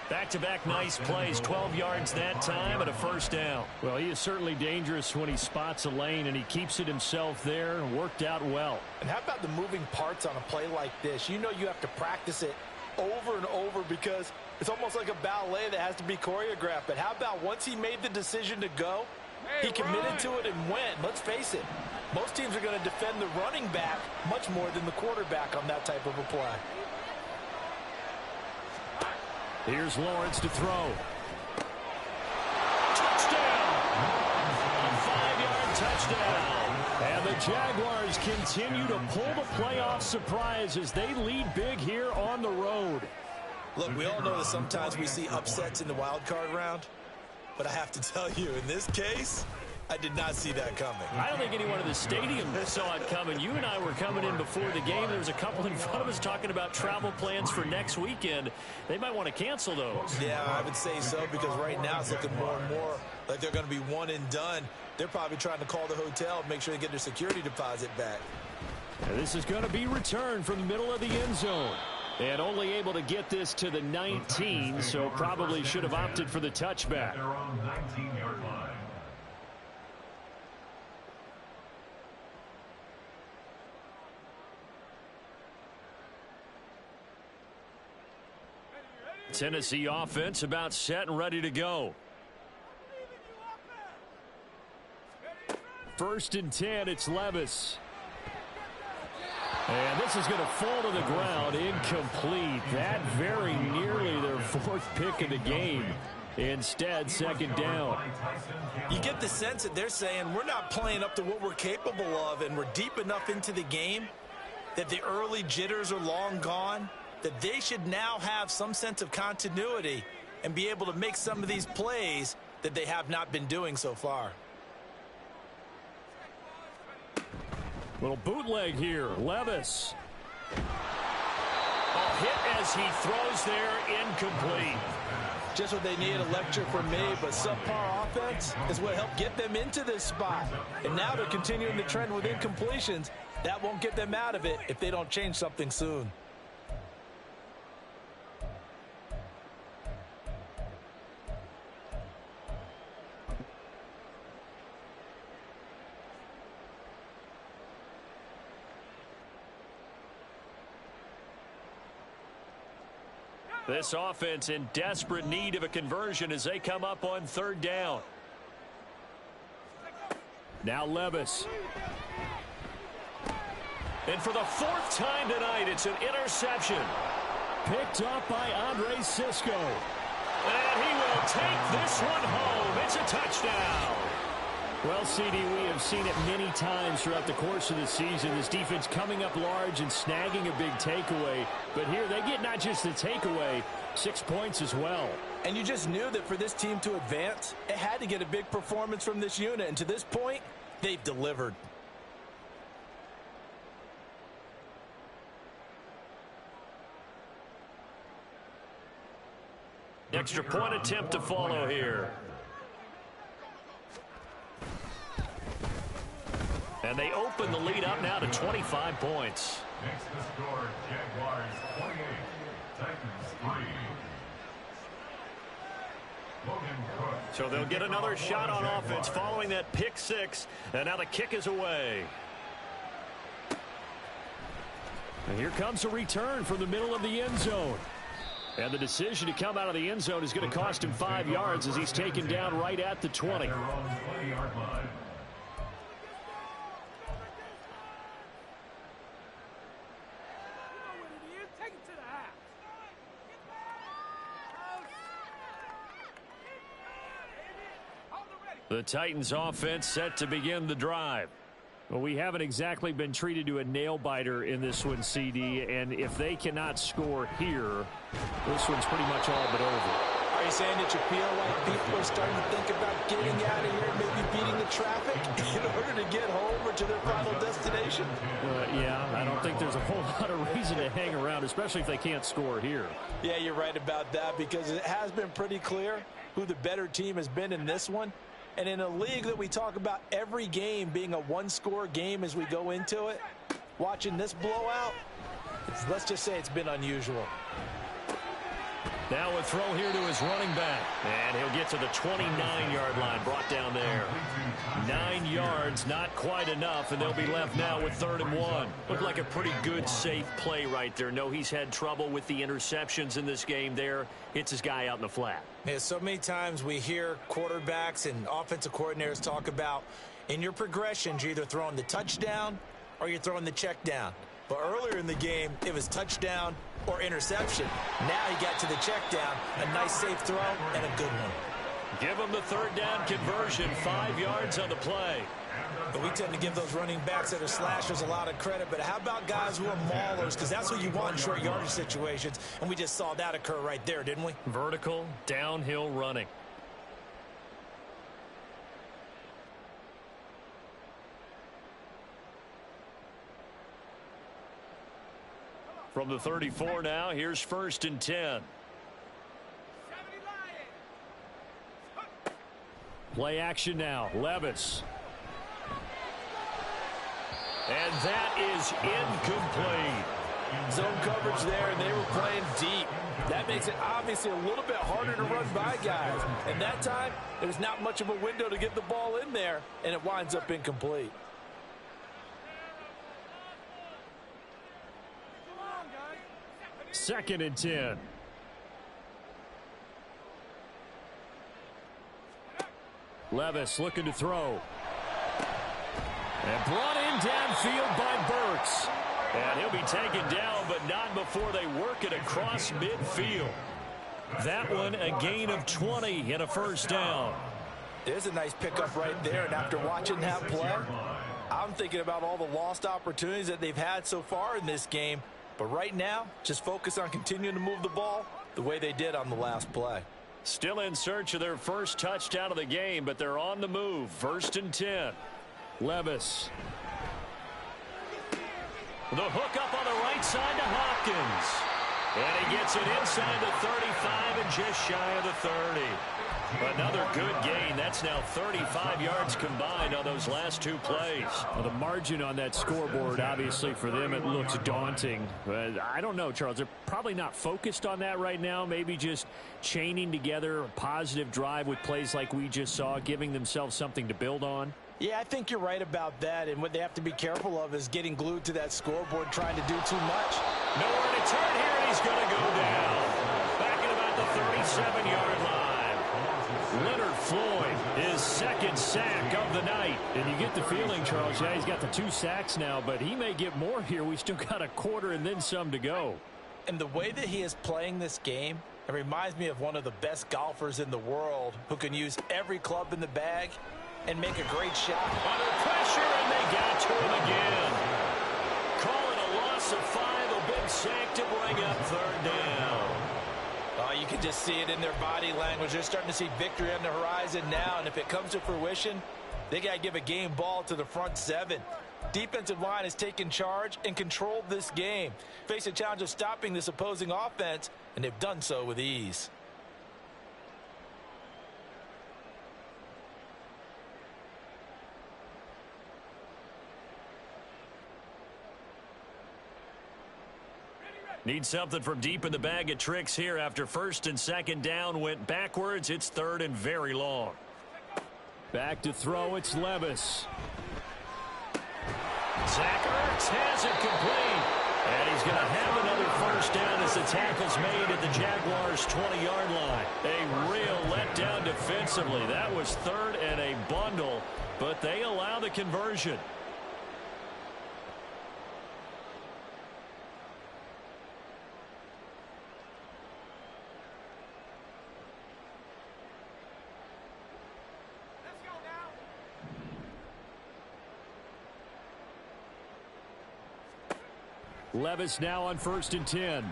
Back-to-back nice plays, 12 yards that time and a 1st down. Well, he is certainly dangerous when he spots a lane, and he keeps it himself there and worked out well. And how about the moving parts on a play like this? You know you have to practice it over and over because it's almost like a ballet that has to be choreographed. But how about once he made the decision to go, he committed to it and went. Let's face it, most teams are going to defend the running back much more than the quarterback on that type of a play. Here's Lawrence to throw. Touchdown! A 5-yard touchdown. And the Jaguars continue to pull the playoff surprise as they lead big here on the road. Look, we all know that sometimes we see upsets in the wild card round. But I have to tell you, in this case, I did not see that coming. I don't think anyone in the stadium saw it coming. You and I were coming in before the game. There was a couple in front of us talking about travel plans for next weekend. They might want to cancel those. Yeah, I would say so, because right now it's looking more and more like they're going to be one and done. They're probably trying to call the hotel, make sure they get their security deposit back. And this is going to be returned from the middle of the end zone. And only able to get this to the 19, so probably should have opted for the touchback. They're on 19-yard line. Tennessee offense about set and ready to go. 1st and 10, it's Levis. And this is going to fall to the ground, incomplete. That very nearly their 4th pick of the game. Instead, 2nd down. You get the sense that they're saying we're not playing up to what we're capable of, and we're deep enough into the game that the early jitters are long gone, that they should now have some sense of continuity and be able to make some of these plays that they have not been doing so far. Little bootleg here. Levis. A hit as he throws there, incomplete. Just what they need, a lecture from me, but subpar offense is what helped get them into this spot. And now they're continuing the trend with incompletions. That won't get them out of it if they don't change something soon. This offense in desperate need of a conversion as they come up on 3rd down. Now Levis. And for the 4th time tonight, it's an interception. Picked up by Andre Cisco. And he will take this one home. It's a touchdown. Well, CD, we have seen it many times throughout the course of the season. This defense coming up large and snagging a big takeaway. But here they get not just the takeaway, 6 points as well. And you just knew that for this team to advance, it had to get a big performance from this unit. And to this point, they've delivered. Extra point attempt to follow here. And they open the lead up now to 25 points. Next to score, Jaguars 28, Titans 3. Logan Cook. So they'll get another shot on offense following that pick 6. And now the kick is away. And here comes a return from the middle of the end zone. And the decision to come out of the end zone is going to cost him 5 yards as he's taken down right at the 20. They're on 20-yard line. The Titans offense set to begin the drive. Well, we haven't exactly been treated to a nail-biter in this one, CD, and if they cannot score here, this one's pretty much all but over. Are you saying that you feel like people are starting to think about getting out of here, maybe beating the traffic in order to get home or to their final destination? Yeah, I don't think there's a whole lot of reason to hang around, especially if they can't score here. Yeah, you're right about that, because it has been pretty clear who the better team has been in this one. And in a league that we talk about every game being a one-score game as we go into it, watching this blowout, let's just say it's been unusual. Now a throw here to his running back. And he'll get to the 29-yard line, brought down there. 9 yards, not quite enough, and they'll be left now with 3rd and 1. Looked like a pretty good, safe play right there. No, he's had trouble with the interceptions in this game there. Hits his guy out in the flat. Yeah, so many times we hear quarterbacks and offensive coordinators talk about in your progressions, you're either throwing the touchdown or you're throwing the check down. But earlier in the game, it was touchdown or interception. Now he got to the check down, a nice safe throw and a good one. Give him the 3rd down conversion, 5 yards on the play. But we tend to give those running backs that are slashers a lot of credit. But how about guys who are maulers? Because that's what you want in short yardage situations. And we just saw that occur right there, didn't we? Vertical, downhill running. From the 34 now, here's 1st and 10. Play action now. Levis. And that is incomplete. Zone coverage there, and they were playing deep. That makes it obviously a little bit harder to run by guys. And that time, there's not much of a window to get the ball in there, and it winds up incomplete. 2nd and 10. Levis looking to throw. And brought in downfield by Burks. And he'll be taken down, but not before they work it across midfield. That one a gain of 20 and a 1st down. There's a nice pickup right there, and after watching that play, I'm thinking about all the lost opportunities that they've had so far in this game. But right now, just focus on continuing to move the ball the way they did on the last play. Still in search of their first touchdown of the game, but they're on the move. 1st and 10. Levis. The hook up on the right side to Hopkins. And he gets it inside the 35 and just shy of the 30. Another good gain. That's now 35 yards combined on those last 2 plays. Well, the margin on that scoreboard, obviously for them, it looks daunting. But I don't know, Charles. They're probably not focused on that right now. Maybe just chaining together a positive drive with plays like we just saw, giving themselves something to build on. Yeah, I think you're right about that. And what they have to be careful of is getting glued to that scoreboard, trying to do too much. Nowhere to turn here, and he's going to go down. Back at about the 37-yard line. Leonard Floyd, his 2nd sack of the night. And you get the feeling, Charles, yeah, he's got the 2 sacks now, but he may get more here. We still got a quarter and then some to go. And the way that he is playing this game, it reminds me of one of the best golfers in the world who can use every club in the bag and make a great shot. Under pressure, and they got to him again. Call it a loss of 5, a big sack to bring up 3rd down. You can just see it in their body language. They're starting to see victory on the horizon now, and if it comes to fruition, they got to give a game ball to the front 7. Defensive line has taken charge and controlled this game. Face a challenge of stopping this opposing offense, and they've done so with ease. Need something from deep in the bag of tricks here after 1st and 2nd down went backwards. It's 3rd and very long. Back to throw, it's Levis. Zach Ertz has it complete. And he's going to have another 1st down as the tackle's made at the Jaguars' 20-yard line. A real letdown defensively. That was 3rd and a bundle, but they allow the conversion. Levis now on 1st and 10. And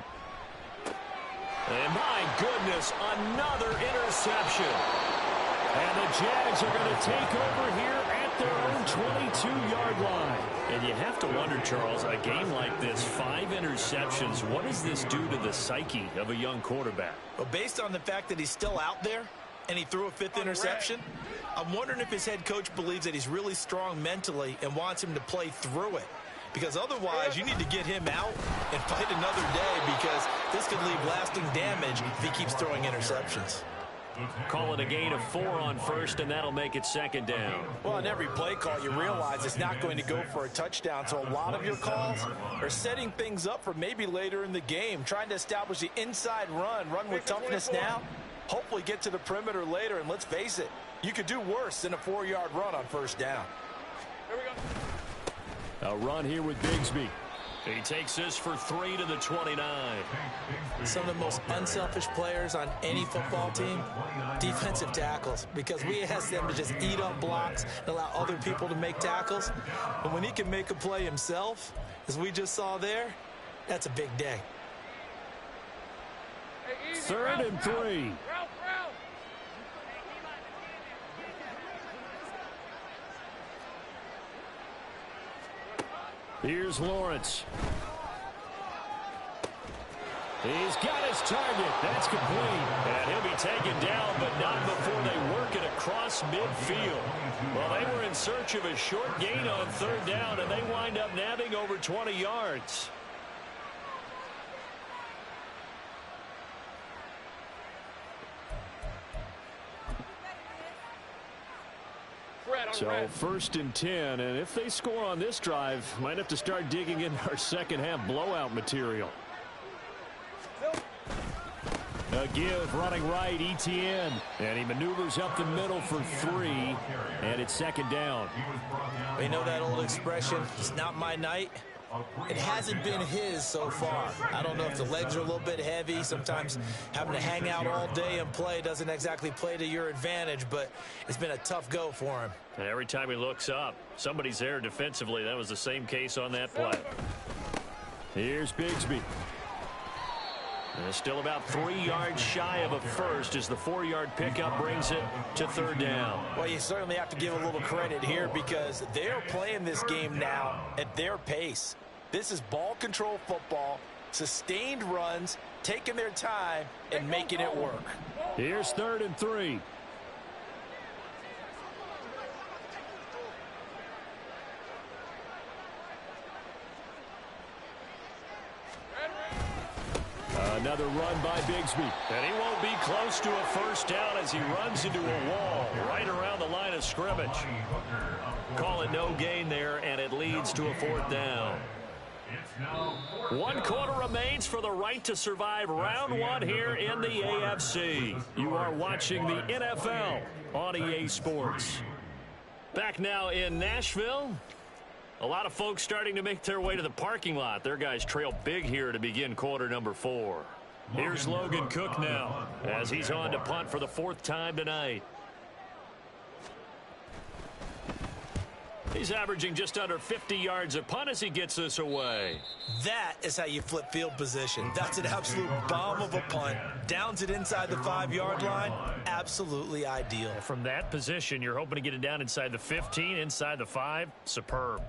my goodness, another interception. And the Jags are going to take over here at their own 22-yard line. And you have to wonder, Charles, a game like this, 5 interceptions, what does this do to the psyche of a young quarterback? Well, based on the fact that he's still out there and he threw a 5th interception, I'm wondering if his head coach believes that he's really strong mentally and wants him to play through it. Because otherwise, you need to get him out and fight another day, because this could leave lasting damage if he keeps throwing interceptions. Call it a gain of 4 on 1st, and that'll make it 2nd down. Well, in every play call, you realize it's not going to go for a touchdown, so a lot of your calls are setting things up for maybe later in the game, trying to establish the inside run with toughness now, hopefully get to the perimeter later, and let's face it, you could do worse than a 4-yard run on 1st down. Here we go. A run here with Bigsby. He takes this for 3 to the 29. Some of the most unselfish players on any football team, defensive tackles, because we ask them to just eat up blocks and allow other people to make tackles. But when he can make a play himself, as we just saw there, that's a big day. 3rd and 3. Here's Lawrence. He's got his target. That's complete. And he'll be taken down, but not before they work it across midfield. Well, they were in search of a short gain on third down, and they wind up nabbing over 20 yards. So 1st and 10, and if they score on this drive, might have to start digging in our second half blowout material. A give running right, Etienne, and he maneuvers up the middle for 3, and it's 2nd down. You know that old expression, it's not my night. It hasn't been his so far. I don't know if the legs are a little bit heavy. Sometimes having to hang out all day and play doesn't exactly play to your advantage, but it's been a tough go for him. And every time he looks up, somebody's there defensively. That was the same case on that play. Here's Bigsby. And still about 3 yards shy of a first as the 4-yard pickup brings it to 3rd down. Well, you certainly have to give a little credit here because they're playing this game now at their pace. This is ball control football, sustained runs, taking their time, and making it work. Here's 3rd and 3. Another run by Bigsby. And he won't be close to a first down as he runs into a wall right around the line of scrimmage. Call it no gain there, and it leads to a 4th down. 1 quarter remains for the right to survive round 1 here in the AFC. You are watching the NFL on EA Sports. Back now in Nashville. A lot of folks starting to make their way to the parking lot. Their guys trail big here to begin quarter number 4. Here's Logan Cook now as he's on to punt for the 4th time tonight. He's averaging just under 50 yards a punt as he gets this away. That is how you flip field position. That's an absolute bomb of a punt. Downs it inside the 5-yard line. Absolutely ideal. From that position, you're hoping to get it down inside the 15, inside the 5. Superb.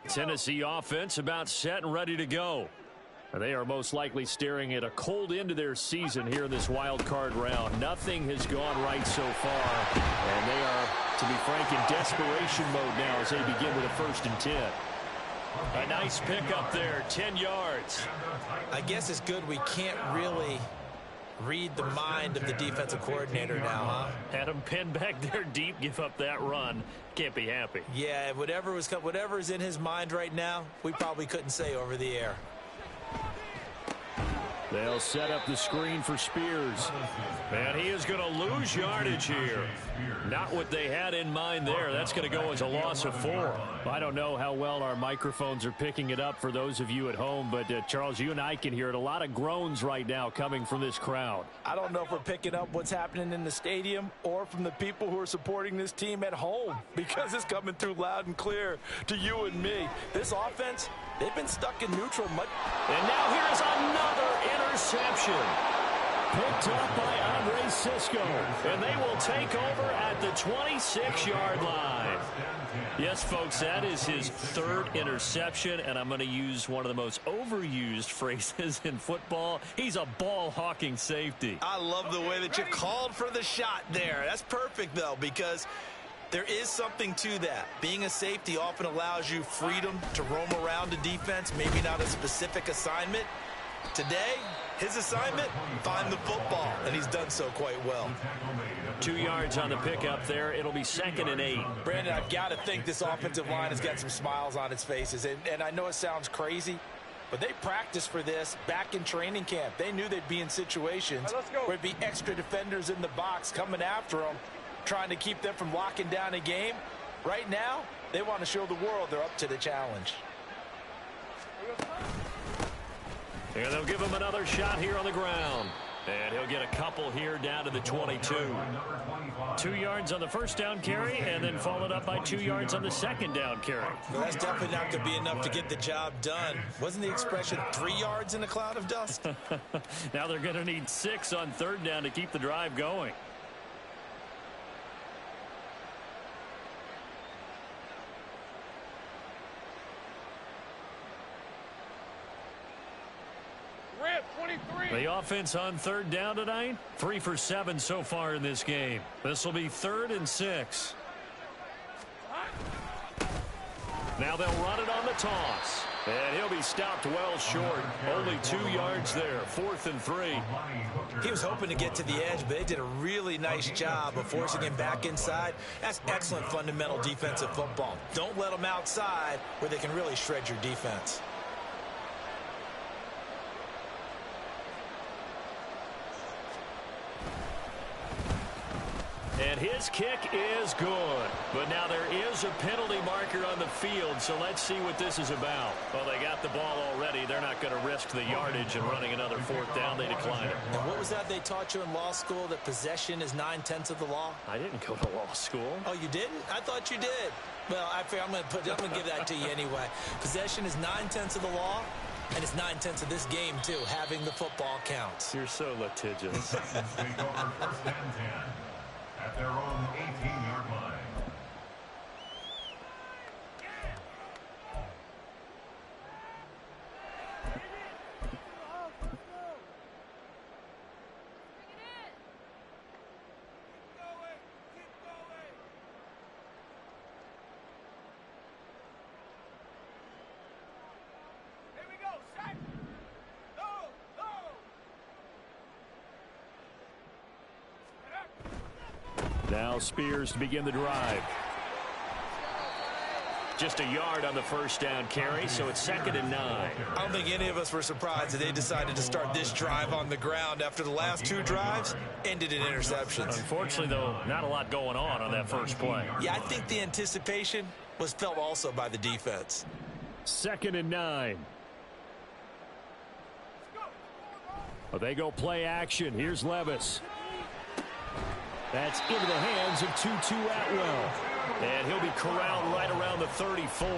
Tennessee offense about set and ready to go. They are most likely staring at a cold end to their season here in this wild card round. Nothing has gone right so far, and they are, to be frank, in desperation mode now as they begin with a 1st and 10. A nice pickup there, 10 yards. I guess it's good we can't really read the mind of the defensive coordinator now, huh? Had him pinned back there deep, give up that run. Can't be happy. Yeah, whatever is in his mind right now, we probably couldn't say over the air. They'll set up the screen for Spears. And he is going to lose yardage here. Not what they had in mind there. That's going to go as a loss of 4. I don't know how well our microphones are picking it up for those of you at home, but Charles, you and I can hear it. A lot of groans right now coming from this crowd. I don't know if we're picking up what's happening in the stadium or from the people who are supporting this team at home, because it's coming through loud and clear to you and me. This offense, they've been stuck in neutral. And now here's another interception. Picked up by Andre Sisco. And they will take over at the 26-yard line. Yes, folks, that is his 3rd interception, and I'm going to use one of the most overused phrases in football. He's a ball-hawking safety. I love the way that you called for the shot there. That's perfect, though, because there is something to that. Being a safety often allows you freedom to roam around the defense, maybe not a specific assignment. Today, his assignment, find the football, and he's done so quite well. 2 yards on the pickup there. It'll be 2nd and 8. Brandon, I've got to think this offensive line has got some smiles on its faces, and I know it sounds crazy, but they practiced for this back in training camp. They knew they'd be in situations where there'd be extra defenders in the box coming after them, trying to keep them from locking down a game. Right now, they want to show the world they're up to the challenge. And they'll give him another shot here on the ground. And he'll get a couple here down to the 22. 2 yards on the first down carry, and then followed up by 2 yards on the second down carry. Well, that's definitely not going to be enough to get the job done. Wasn't the expression 3 yards in a cloud of dust? Now they're going to need 6 on third down to keep the drive going. The offense on third down tonight, 3 for 7 so far in this game. This will be 3rd and 6. Now they'll run it on the toss. And he'll be stopped well short. Only 2 yards there, 4th and 3. He was hoping to get to the edge, but they did a really nice job of forcing him back inside. That's excellent fundamental defensive football. Don't let them outside where they can really shred your defense. And his kick is good. But now there is a penalty marker on the field, so let's see what this is about. Well, they got the ball already. They're not going to risk the yardage and running another 4th down. They decline it. And what was that they taught you in law school, that possession is 9/10 of the law? I didn't go to law school. Oh, you didn't? I thought you did. Well, I'm going to give that to you anyway. Possession is 9/10 of the law. And it's 9/10 of this game, too. Having the football counts. You're so litigious. Take over 1st and 10 at their own 18-yard line. Now Spears to begin the drive. Just a yard on the first down carry, so it's 2nd and 9. I don't think any of us were surprised that they decided to start this drive on the ground after the last 2 drives ended in interceptions. Unfortunately, though, not a lot going on that first play. Yeah, I think the anticipation was felt also by the defense. 2nd and 9. Well, they go play action. Here's Levis. That's into the hands of Tutu Atwell. And he'll be corralled right around the 34.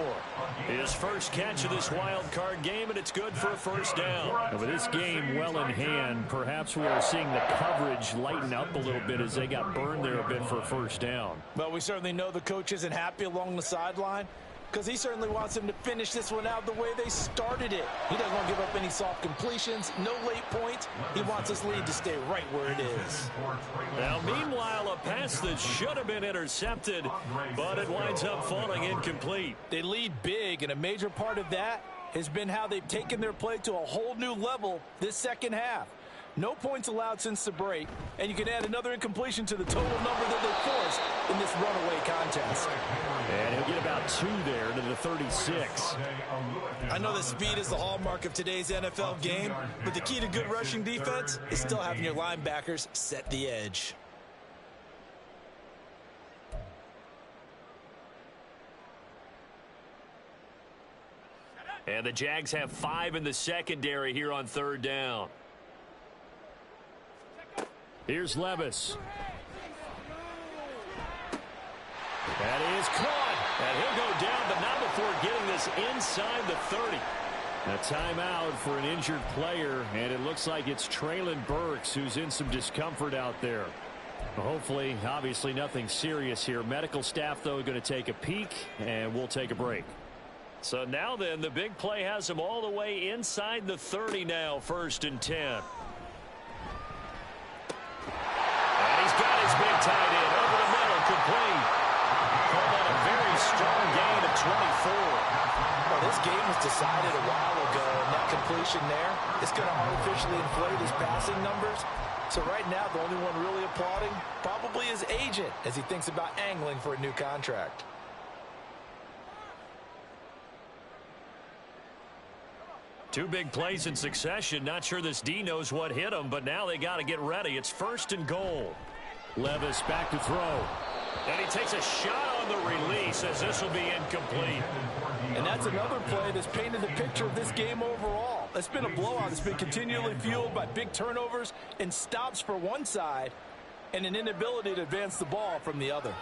His first catch of this wild card game, and it's good for a first down. And with this game well in hand, perhaps we are seeing the coverage lighten up a little bit as they got burned there a bit for a first down. Well, we certainly know the coach isn't happy along the sideline, because he certainly wants them to finish this one out the way they started it. He doesn't want to give up any soft completions, no late points. He wants his lead to stay right where it is. Now, meanwhile, a pass that should have been intercepted, but it winds up falling incomplete. They lead big, and a major part of that has been how they've taken their play to a whole new level this second half. No points allowed since the break, and you can add another incompletion to the total number that they forced in this runaway contest. And he'll get about 2 there to the 36. I know that speed is the hallmark of today's NFL game, but the key to good rushing defense is still having your linebackers set the edge. And the Jags have 5 in the secondary here on third down. Here's Levis. That is caught. And he'll go down, but not before getting this inside the 30. A timeout for an injured player, and it looks like it's Traylon Burks who's in some discomfort out there. Hopefully, obviously nothing serious here. Medical staff, though, going to take a peek, and we'll take a break. So now then, the big play has him all the way inside the 30 now, 1st and 10. And he's got his big tight end over the middle, complete. Call that a very strong gain of 24. Well, this game was decided a while ago, and that completion there is going to artificially inflate his passing numbers. So right now, the only one really applauding probably his agent as he thinks about angling for a new contract. Two big plays in succession. Not sure this D knows what hit him, but now they got to get ready. It's 1st and goal. Levis back to throw. And he takes a shot on the release as this will be incomplete. And that's another play that's painted the picture of this game overall. It's been a blowout that's been continually fueled by big turnovers and stops for one side and an inability to advance the ball from the other.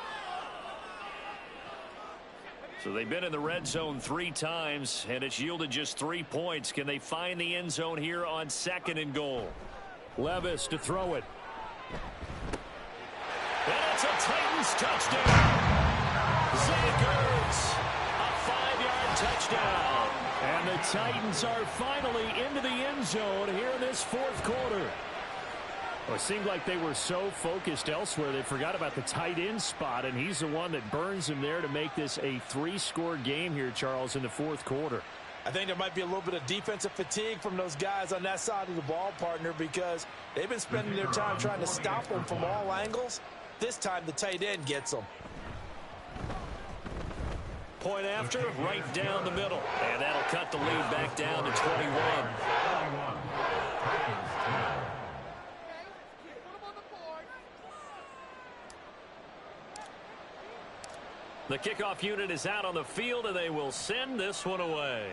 So they've been in the red zone 3 times, and it's yielded just 3 points. Can they find the end zone here on 2nd and goal? Levis to throw it. And it's a Titans touchdown. Jaguars, a 5-yard touchdown. And the Titans are finally into the end zone here in this 4th quarter. Well, it seemed like they were so focused elsewhere they forgot about the tight end spot, and he's the one that burns him there to make this a 3-score game here, Charles, in the 4th quarter. I think there might be a little bit of defensive fatigue from those guys on that side of the ball, partner, because they've been spending their time trying to stop them from all angles. This time the tight end gets them. Point after, right down the middle. And that'll cut the lead back down to 21. The kickoff unit is out on the field, and they will send this one away.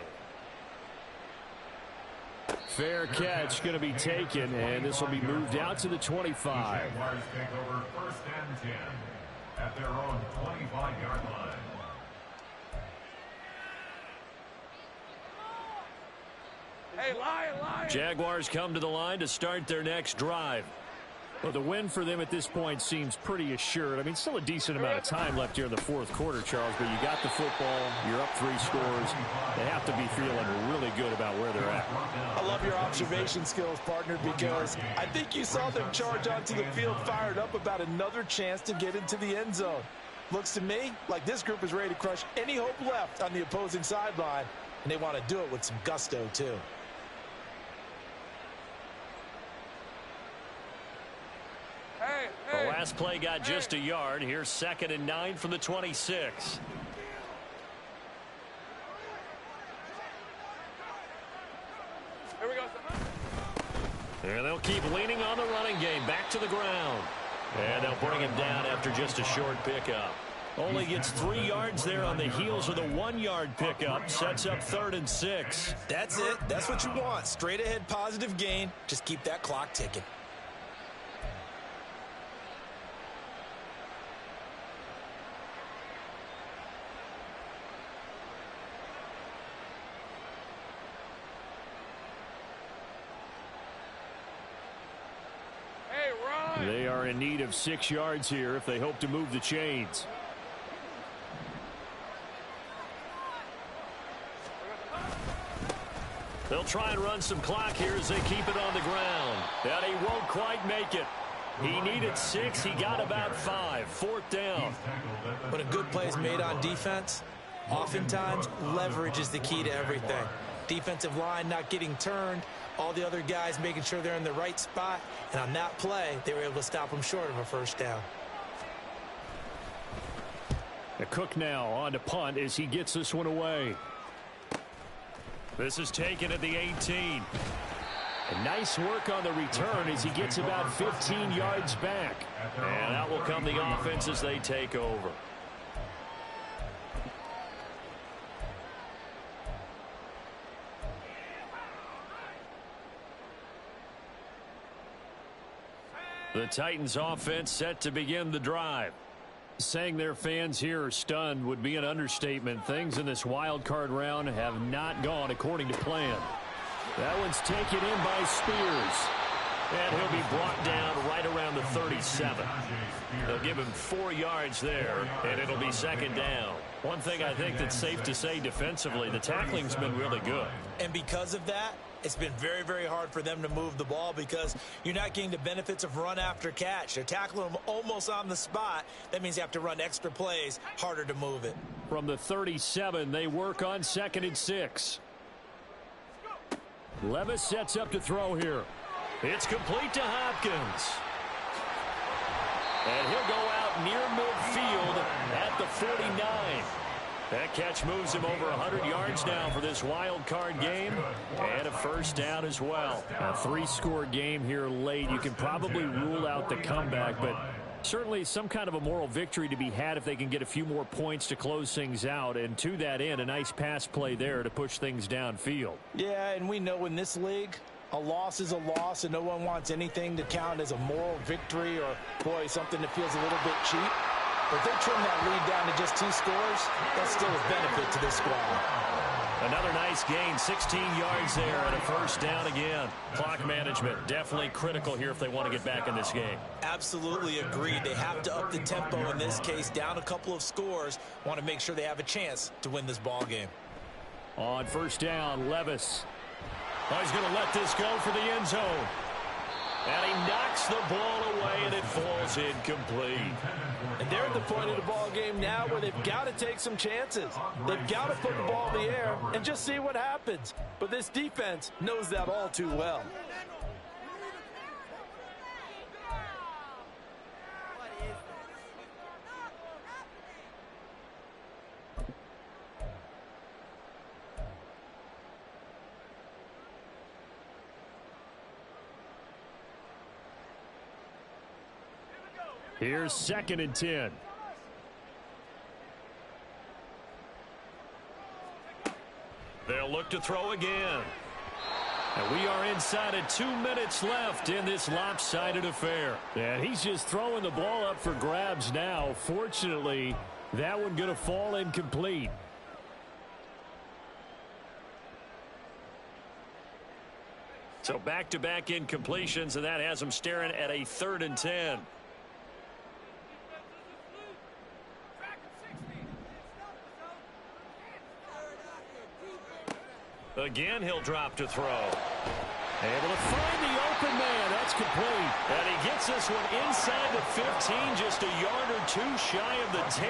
Fair catch going to be taken, and this will be moved out to the 25. Jaguars take over 1st and 10 at their own 25-yard line. Hey, Lion! Jaguars come to the line to start their next drive. Well, the win for them at this point seems pretty assured. I mean, still a decent amount of time left here in the 4th quarter, Charles, but you got the football, you're up 3 scores. They have to be feeling really good about where they're at. I love your observation skills, partner, because I think you saw them charge onto the field fired up about another chance to get into the end zone. Looks to me like this group is ready to crush any hope left on the opposing sideline, and they want to do it with some gusto, too. The last play got just a yard. Here's 2nd and 9 from the 26. Here we go. And they'll keep leaning on the running game. Back to the ground. And they'll bring him down after just a short pickup. Only gets 3 yards there on the heels of the 1-yard pickup. Sets up 3rd and 6. That's it. That's what you want. Straight ahead positive gain. Just keep that clock ticking. They are in need of 6 yards here if they hope to move the chains. They'll try and run some clock here as they keep it on the ground. And he won't quite make it. He needed 6. He got about 5. 4th down. When a good play is made on defense, oftentimes leverage is the key to everything. Defensive line not getting turned, all the other guys making sure they're in the right spot, and on that play, they were able to stop them short of a 1st down. The Cook now on to punt as he gets this one away. This is taken at the 18. And nice work on the return as he gets about 15 yards back. And out will come the offense as they take over. The Titans offense set to begin the drive. Saying their fans here are stunned would be an understatement. Things in this wild card round have not gone according to plan. That one's taken in by Spears. And he'll be brought down right around the 37. They'll give him 4 yards there, and it'll be 2nd down. One thing I think that's safe to say defensively, the tackling's been really good. And because of that, it's been very, very hard for them to move the ball because you're not getting the benefits of run after catch. They're tackling them almost on the spot. That means you have to run extra plays, harder to move it. From the 37, they work on 2nd and 6. Levis sets up to throw here. It's complete to Hopkins. And he'll go out near midfield at the 49. That catch moves him over 100 yards now for this wild card game. And a 1st down as well. A 3-score game here late. You can probably rule out the comeback, but Certainly some kind of a moral victory to be had if they can get a few more points to close things out. And to that end, a nice pass play there to push things downfield. Yeah, and we know in this league, a loss is a loss, and no one wants anything to count as a moral victory or, boy, something that feels a little bit cheap. But if they trim that lead down to just 2 scores, that's still a benefit to this squad. Another nice gain, 16 yards there and a first down again. Clock management definitely critical here if they want to get back in this game. Absolutely agreed. They have to up the tempo in this case, down a couple of scores. Want to make sure they have a chance to win this ball game. On first down, Levis. Oh, he's going to let this go for the end zone. And he knocks the ball away, and it falls incomplete. And they're at the point of the ball game now where they've got to take some chances. They've got to put the ball in the air and just see what happens. But this defense knows that all too well. Here's 2nd and 10. They'll look to throw again. And we are inside of 2 minutes left in this lopsided affair. And he's just throwing the ball up for grabs now. Fortunately, that one going to fall incomplete. So back-to-back incompletions, and that has them staring at a 3rd and 10. Again, he'll drop to throw. Able to find the open man. That's complete. And he gets this one inside the 15, just a yard or 2 shy of the 10.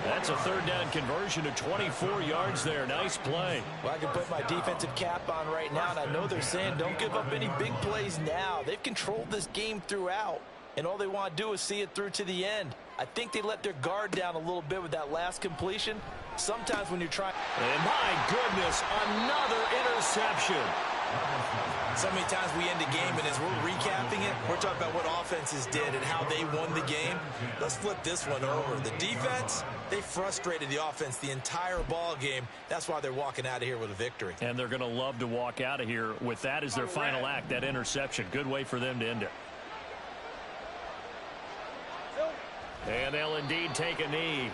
That's a 3rd down conversion to 24 yards there. Nice play. Well, I can put my defensive cap on right now, and I know they're saying don't give up any big plays now. They've controlled this game throughout, and all they want to do is see it through to the end. I think they let their guard down a little bit with that last completion. Sometimes when you're trying... And my goodness, another interception. So many times we end a game, and as we're recapping it, we're talking about what offenses did and how they won the game. Let's flip this one over. The defense, they frustrated the offense the entire ball game. That's why they're walking out of here with a victory. And they're going to love to walk out of here with that as their final act, that interception. Good way for them to end it. And they'll indeed take a knee.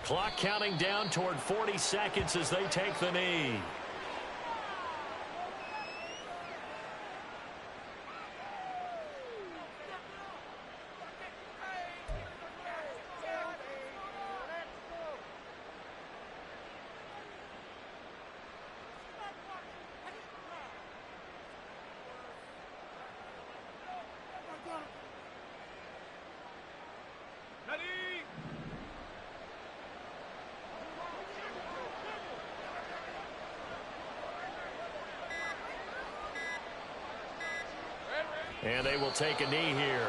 Clock counting down toward 40 seconds as they take the knee. And they will take a knee here.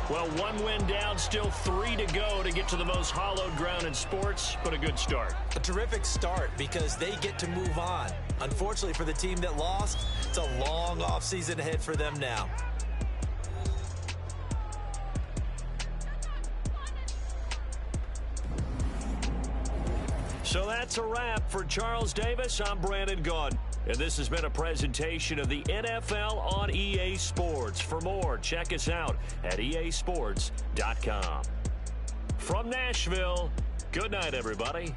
Well, 1 win down, still 3 to go to get to the most hallowed ground in sports, but a good start. A terrific start because they get to move on. Unfortunately for the team that lost, it's a long offseason ahead for them now. So that's a wrap for Charles Davis. I'm Brandon Gaudin. And this has been a presentation of the NFL on EA Sports. For more, check us out at easports.com. From Nashville, good night, everybody.